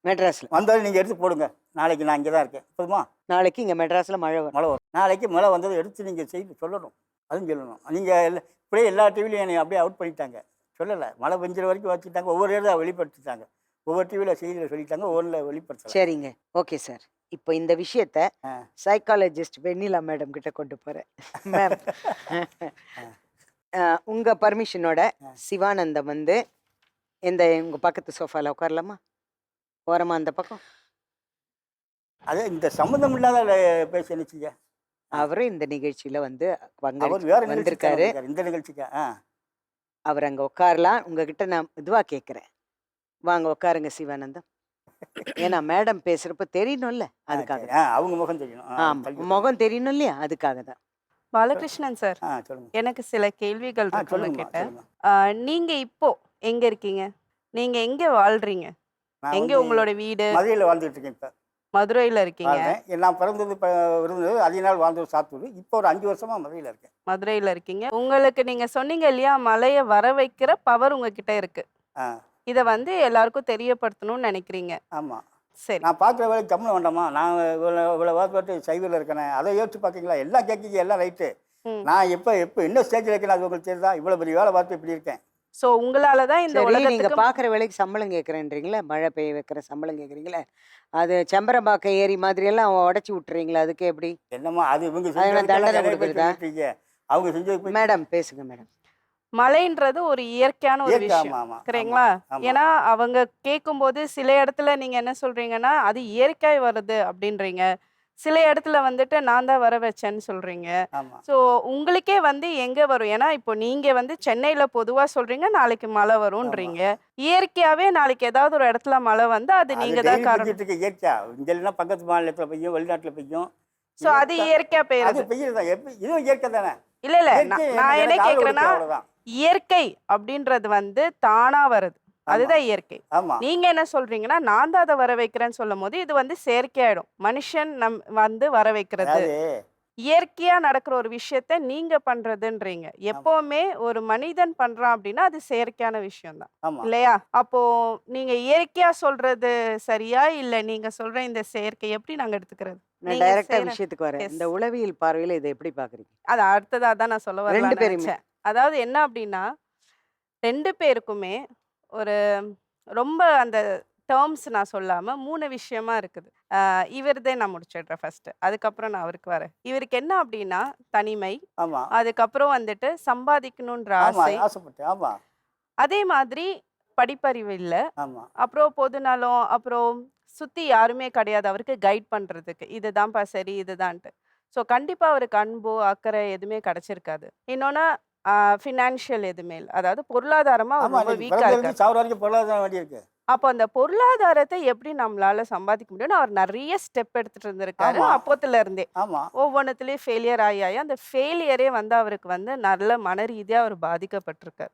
மெட்ராஸில் வந்தாலும் நீங்கள் எடுத்து போடுங்க, நாளைக்கு நான் இங்கே தான் இருக்கேன். போதுமா? நாளைக்கு இங்கே மெட்ராஸில் மழை வரும். மழை வரும். நாளைக்கு மழை வந்ததை எடுத்து நீங்கள் செய்து சொல்லணும், அதுவும் சொல்லணும். நீங்கள் இப்படியே எல்லா டிவிலையும் என்னை அப்படியே அவுட் பண்ணிட்டாங்க, சொல்லலை. மழை பெஞ்சிற வரைக்கும் வச்சுட்டாங்க, ஒவ்வொரு இடத்துல வெளிப்படுத்திட்டாங்க, ஒவ்வொரு டிவியில் செய்தியில் சொல்லிட்டாங்க, ஒவ்வொன்றில் வெளிப்படுத்தல. சரிங்க, ஓகே சார். இப்போ இந்த விஷயத்த சைக்காலஜிஸ்ட் வெண்ணிலா மேடம் கிட்ட கொண்டு போகிறேன். மேம், உங்கள் பர்மிஷனோட சிவானந்தம் வந்து உங்கள் பக்கத்து சோஃபாவில் உட்காரலாமா? ஓரமாக அந்த பக்கம். அதே இந்த சம்மந்தம் இல்லாத பேச நினச்சிங்க. அவரும் இந்த நிகழ்ச்சியில் வந்து அவர் வேற வந்திருக்காரு. இந்த நிகழ்ச்சிக்கா? அவர் அங்கே உட்காரலாம். உங்ககிட்ட நான் இதுவாக கேட்குறேன், வாங்க உட்காருங்க சிவானந்தம். ஏன்னா மேடம் பேசுகிறப்ப தெரியணும்ல, அதுக்காக. அவங்க முகம் தெரியணும். ஆமாம், முகம் தெரியணும் இல்லையா, அதுக்காக தான். பாலகிருஷ்ணன் சார், சொல்லுங்க. எனக்கு சில கேள்விகள் இருக்கு சொல்லுங்க உங்ககிட்ட. சொல்லுங்க. நீங்க இப்போ எங்க இருக்கீங்க? நீங்க எங்க வாழ்றீங்க? நான் எங்க வந்து உங்களோட வீடு? மதுரையில் வாழ்ந்துட்டு இருக்கேன். இப்போ மதுரையில இருக்கீங்க. நான் பிறந்தது இருந்தது அதிக நாள் வாழ்ந்தது சாத்தூர். இப்போ ஒரு 5 வருஷமா மதுரையில் இருக்கேன். மதுரையில இருக்கீங்க. உங்களுக்கு நீங்க சொன்னீங்க இல்லையா, மழையை வர வைக்கிற பவர் உங்ககிட்ட இருக்கு. இத வந்து எல்லாருக்கும் தெரியப்படுத்தணும்னு நினைக்கிறீங்க. ஆமாம். சரி, நான் பார்க்குற வேலைக்கு கம்மி வேண்டாமா? நான் இவ்வளோ பார்த்து சைவரில் இருக்கேனே, அதை யோசிச்சு பார்க்கீங்களா? எல்லாம் கேட்குங்க, எல்லாம் ரைட்டு. நான் எப்போ என்ன ஸ்டேஜில் இருக்கேன் அது உங்களுக்கு தெரியுதா? இவ்வளோ பெரிய வேலை பார்த்து இப்படி இருக்கேன். சோ உங்களால தான் இந்த சரி, நீங்க உலகத்துக்கு பாக்குற வேலைக்கு சம்பளம் கேட்கறேன்றீங்களே, மழை பெய்ய வைக்கிற சம்பளம் கேட்குறீங்களே, அது செம்பரம்பாக்க ஏரி மாதிரி எல்லாம் உடச்சி விட்டுறீங்களா? அதுக்கு எப்படி என்னம்மா அது இவங்க அதுக்கு தண்டனை செஞ்சு கொடுக்குறதா? அவங்க செஞ்சு மேடம் பேசுங்க மேடம். மழைன்றது ஒரு இயற்கையான ஒரு இயற்கை. விஷயம், ஆமாம் ஆமாம் சரிங்களா? ஆமாம். ஏன்னா அவங்க கேட்கும்போது சில இடத்துல நீங்க என்ன சொல்றீங்கன்னா அது இயற்கை வருது அப்படின்றீங்க, சில இடத்துல வந்துட்டு நான் தான் வர வச்சேன்னு சொல்றீங்க. ஆமாம். ஸோ உங்களுக்கே வந்து எங்க வரும்? ஏன்னா இப்போ நீங்க வந்து சென்னையில பொதுவா சொல்றீங்க நாளைக்கு மழை வரும்ன்றீங்க, இயற்கையாவே நாளைக்கு ஏதாவது ஒரு இடத்துல மழை வந்து அது நீங்க தான் காரணம். இருக்கு இயற்கையா. இங்க இல்லைன்னா பக்கத்து மாநிலத்தில் பெய்யும், வெளிநாட்டில் பெய்யும். ஸோ அது இயற்கையா அது பெய்யுறது பெய்யுறதா? இதுவும் இயற்கை தானே. இல்ல இல்ல. இயற்கை நான் என்ன எனக்கு கேக்குறேன்னா, அவ்வளோதான். இயற்கை அப்படின்றது வந்து தானா வருது, அதுதான் இயற்கை. ஆமாம். நீங்க என்ன சொல்றீங்கன்னா நான் தான் அதை வர வைக்கிறேன்னு சொல்லும் போது இது வந்து செயற்கையாயிடும். மனுஷன் வந்து வர வைக்கிறது, அதாவது இயற்கையா நடக்கிற ஒரு விஷயத்த நீங்க பண்றதுன்றீங்க. எப்பவுமே ஒரு மனிதன் பண்றான் அப்படின்னா அது செயற்கையான விஷயம் தான், ஆமாம். இல்லையா? அப்போ நீங்க இயற்கையா சொல்றது சரியா, இல்ல நீங்க சொல்ற இந்த செயற்கை எப்படி நாங்க எடுத்துக்கிறது? நான் நீங்க டைரக்டா செய்யற- விஷயத்துக்கு வரேன். Yes. இந்த உளவியல் பார்வையில இதை எப்படி பாக்குறீங்க? அது அடுத்ததா தான் நான் சொல்ல ரெண்டு வரலாம்னு பேருமே. நினைச்சேன். அதாவது என்ன அப்படின்னா, 2 பேருக்குமே ஒரு ரொம்ப அந்த டேர்ம்ஸ் நான் சொல்லாம 3 விஷயமா இருக்குது. இவரதே நான் முடிச்சிடுறேன் ஃபர்ஸ்ட்டு. அதுக்கப்புறம் நான் அவருக்கு வரேன். இவருக்கு என்ன அப்டின்னா, தனிமை. ஆமா அதுக்கப்புறம் வந்துட்டு சம்பாதிக்கணுன்ற ஆமா ஆசை. ஆசைப்பட்டேன். ஆமா அதே மாதிரி படிப்பறிவு இல்ல. ஆமா அப்புறம் பொதுநலம், அப்புறம் சுத்தி யாருமே கிடையாது அவருக்கு கைட் பண்றதுக்கு. இதுதான்ப்பா சரி, இதுதான்ட்டு. ஸோ கண்டிப்பா அவருக்கு அன்போ, அக்கறை எதுவுமே கிடைச்சிருக்காது. இன்னொன்னு ஃபினான்ஷியல் எதுவுமே இல்ல. அதாவது பொருளாதாரமா அவர் ஆமா ரொம்ப இன்னைக்கு வீக்கா பிறந்ததுலேருந்து இருக்காரு. சாவர வரைக்கும் பொருளாதாரம் வேண்டி இருக்கு. அப்போ அந்த பொருளாதாரத்தை எப்படி நம்மளால சம்பாதிக்க முடியும்னு அவர் நெறைய ஸ்டெப் எடுத்துட்டு இருந்திருக்காரு. ஆமா அப்போத்துல இருந்தே. ஆமா ஒவ்வொன்னுத்துலயும் ஃபெயிலியர் ஆகி, ஆகி அந்த ஃபெயிலியரே வந்து அவருக்கு வந்து நல்ல மனரீதியா அவர் பாதிக்கப்பட்டிருக்காரு.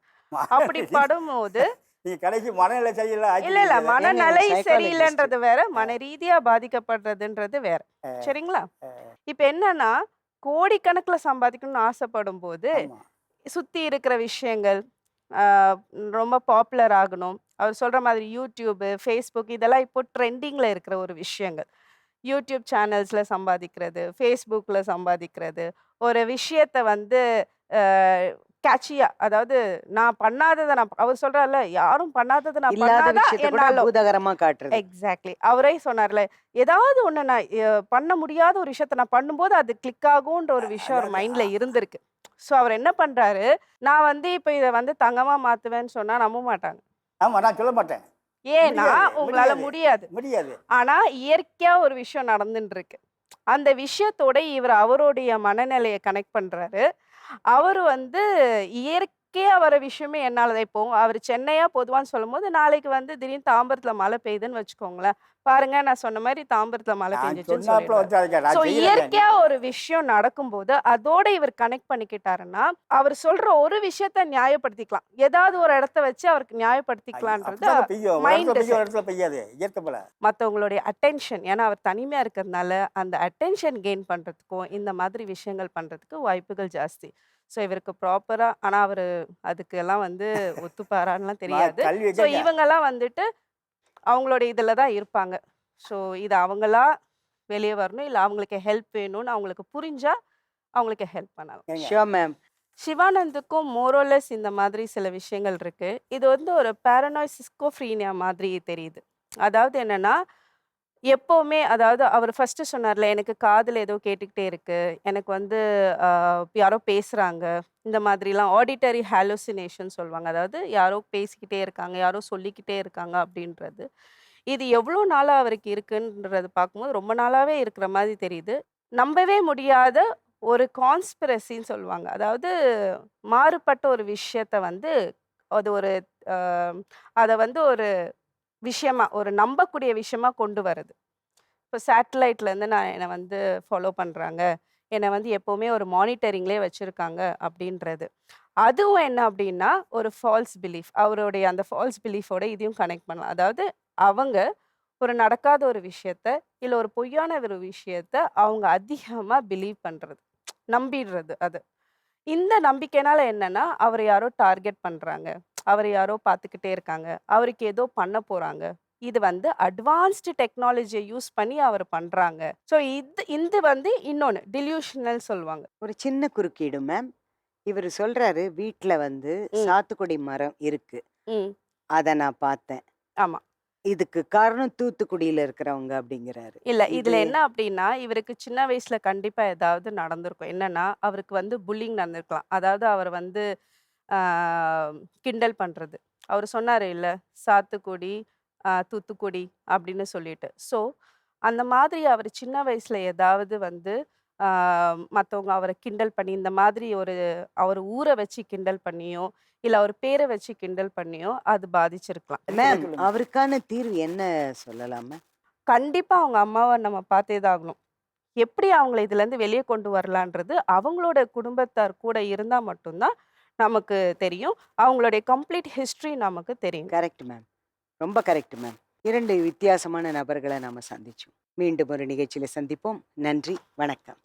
அப்படி படும்போது நீங்க கடைசி மனநிலை சரியில்லை இல்ல ஆக்கி மனநிலை psychologist. சரியில்லைன்றது வேற, மனரீதியா பாதிக்கப்படுறதுன்றது வேற. சரிங்களா? இப்ப என்னன்னா, கோடிக்கணக்குல சம்பாதிக்கணும்னு ஆசைப்படும்போது, ஆமா சுத்தி இருக்கிற விஷயங்கள் ஆ, ரொம்ப பாப்புலர் ஆகணும். அவர் சொல்ற மாதிரி யூடியூப், ஃபேஸ்புக் இதெல்லாம் இப்போ ட்ரெண்டிங்ல இருக்கிற ஒரு விஷயங்கள். யூடியூப் சேனல்ஸ்ல சம்பாதிக்கிறது, ஃபேஸ்புக்ல சம்பாதிக்கிறது, ஒரு விஷயத்த வந்து கேட்சியா அதாவது நான் பண்ணாதத அவர் சொல்றார்ல, யாரும் பண்ணாதத நான் இல்லாத பண்ணாதான் விஷயத்த கூட என்னால பூதகரமா காட்டுறது. எக்ஸாக்ட்லி. அவரே சொன்னார்ல, ஏதாவது ஒண்ணு நான் பண்ண முடியாத ஒரு விஷயத்த நான் பண்ணும்போது அது கிளிக் ஆகுன்ற ஒரு விஷயம் அவர் மைண்ட்ல இருந்திருக்கு. ஸோ அவர் என்ன பண்றாரு, நான் வந்து இப்ப இத வந்து தங்கமா மாத்துவேன்னு சொன்னா நம்ப மாட்டாங்க. ஆமா நான் சொல்ல மாட்டேன். ஏன்னா முடியாது, உங்களால முடியாது. முடியாது. ஆனா இயற்கையா ஒரு விஷயம் நடந்துட்டு இருக்கு. அந்த விஷயத்தோட இவர் அவருடைய மனநிலைய கனெக்ட் பண்றாரு. அவரு வந்து இயற்கையா வர விஷயமே என்னால தான் இப்போ அவரு சென்னையா பொதுவான்னு சொல்லும்போது, நாளைக்கு வந்து திடீர்னு தாம்பரத்துல மழை பெய்யுதுன்னு வச்சுக்கோங்களேன். பாருங்க நான் சொன்ன மாரி தாம்பரத்துல மழை நான் பெஞ்சுச்சுன்னு சொன்னாப்புல சொல்லிடுவாரு. வந்து அதுக்கு நான் ஸோ செய்யறேங்க. இயற்கையா ஒரு விஷயம் நடக்கும்போது, அதோட இவர் கனெக்ட் பண்ணிக்கிட்டாருன்னா, அவர் சொல்ற ஒரு விஷயத்த நியாயப்படுத்திக்கலாம். ஏதாவது ஒரு இடத்த வச்சு அவருக்கு நியாயப்படுத்திக்கலான்றது அப்படிதாங்க பெய்யும். ஒரு இடத்துல மைண்ட் பெய்யும், ஒரு இடத்துல பெய்யாது. இயற்கை போல. மத்தவங்களுடைய அட்டென்ஷன் ஏன்னா அவர் தனிமையா இருக்கிறதுனால, அந்த அட்டென்ஷன் கெயின் பண்றதுக்கும், இந்த மாதிரி விஷயங்கள் பண்றதுக்கு வாய்ப்புகள் ஜாஸ்தி. ஸோ இவருக்கு ப்ராப்பரா ஆனா அவரு அதுக்கெல்லாம் வந்து ஒத்துப்பாரான்லாம் நான் தெரியாது. கல்வி ஸோ எங்கங்க? இவங்கலாம் வந்துட்டு அவங்களுடைய இதில தான் இருப்பாங்க. ஸோ இது அவங்களா வெளிய வரணும். இல்ல அவங்களுக்கு ஹெல்ப் வேணும்னு அவங்களுக்கு புரிஞ்சா, அவங்களுக்கு ஹெல்ப் பண்ணலாம். ஏங்க ஷியோர் மேம். சிவானந்துக்கும் மோரோலெஸ் இந்த மாதிரி சில விஷயங்கள் இருக்கு. இது வந்து ஒரு பாரனாய்ட் சிஸ்கோஃப்ரீனியா மாதிரி தெரியுது. அதாவது என்னன்னா, எப்பவுமே அதாவது அவர் ஃபர்ஸ்ட்டு சொன்னார்ல, எனக்கு காதுல ஏதோ கேட்டுக்கிட்டே இருக்கு. எனக்கு வந்து அ யாரோ பேசுறாங்க. இந்த மாதிரிலாம் ஆடிட்டரி ஹாலுசினேஷன் சொல்லுவாங்க. அதாவது யாரோ பேசிக்கிட்டே இருக்காங்க, யாரோ சொல்லிக்கிட்டே இருக்காங்க அப்படின்றது. இது எவ்வளோ நாளா அவருக்கு இருக்குன்றத பார்க்கும்போது, ரொம்ப நாளாவே இருக்கிற மாதிரி தெரியுது. நம்பவே முடியாத ஒரு கான்ஸ்பிரசின்னு சொல்லுவாங்க. அதாவது மாறுபட்ட ஒரு விஷயத்த வந்து அது ஒரு அ அத வந்து ஒரு விஷயமா, ஒரு நம்பக்கூடிய விஷயமா கொண்டு வருது. இப்போ சேட்டலைட்லேருந்து என்ன வந்து ஃபாலோ பண்றாங்க. என்ன வந்து எப்பவுமே ஒரு மானிட்டரிங்லயே வச்சிருக்காங்க அப்படின்றது. அதுவும் என்ன அப்படின்னா, ஒரு ஃபால்ஸ் பிலீஃப். அவருடைய அந்த ஃபால்ஸ் பிலீஃபோட இதையும் கனெக்ட் பண்ணலாம். அதாவது அவங்க ஒரு நடக்காத ஒரு விஷயத்த, இல்ல ஒரு பொய்யான ஒரு விஷயத்த அவங்க அதிகமா பிலீவ் பண்றது. நம்பிடுறது அது. இந்த நம்பிக்கைனால என்னன்னா, அவர யாரோ டார்கெட் பண்றாங்க. அவர யாரோ பார்த்துக்கிட்டே இருக்காங்க. அவருக்கு ஏதோ பண்ண போறாங்க. இது வந்து அட்வான்ஸ்டு டெக்னாலஜிய யூஸ் பண்ணி அவர் பண்றாங்க. ஸோ இது வந்து இன்னொன்னு டில்யூஷனல் சொல்லுவாங்க. ஒரு சின்ன குறுக்கீடு மேம். இவரு சொல்றாரு, வீட்ல வந்து ம். சாத்துக்குடி மரம் இருக்கு. ம். அத நான் பார்த்தேன். ஆமா. இதுக்கு காரணம் தூத்துக்குடியில இருக்கிறவங்க அப்படிங்கிறாரு. இல்ல இது இதுல என்ன அப்டின்னா, இவருக்கு சின்ன வயசுல கண்டிப்பா ஏதாவது நடந்திருக்கும். என்னன்னா, அவருக்கு வந்து புல்லிங் நடந்திருக்கலாம். அதாவது அவர் வந்து ஆ கிண்டல் பண்றது. அவரு சொன்னாரு இல்ல, சாத்துக்குடி, தூத்துக்குடி அப்படின்னு சொல்லிட்டு. ஸோ, அந்த மாதிரி அவர் சின்ன வயசுல ஏதாவது வந்து ஆ மத்தவங்க அவர கிண்டல் பண்ணி, இந்த மாதிரி அவர் ஊர வச்சு கிண்டல் பண்ணியோ, இல்ல அவர் பேர வச்சு கிண்டல் பண்ணியோ, அது பாதிச்சிருக்கலாம். மேம் சொல்லுங்க. அவருக்கான தீர்வு என்ன சொல்லலாமா? கண்டிப்பா அவங்க அம்மாவ நம்ம பார்த்தே தான் ஆகணும். எப்படி அவங்கள இதுலேருந்து வெளிய கொண்டு வரலான்றது, அவங்களோட குடும்பத்தார் கூட இருந்தா மட்டும் தான் நமக்கு தெரியும். அவங்களுடைய கம்ப்ளீட் ஹிஸ்டரி நமக்கு தெரியும். Correct ma'am. ரொம்ப கரெக்ட் மேம். 2 வித்தியாசமான நபர்கள நாம சந்திச்சோம். மீண்டும் ஒரு நிகழ்ச்சியில சந்திப்போம். நன்றி, வணக்கம்.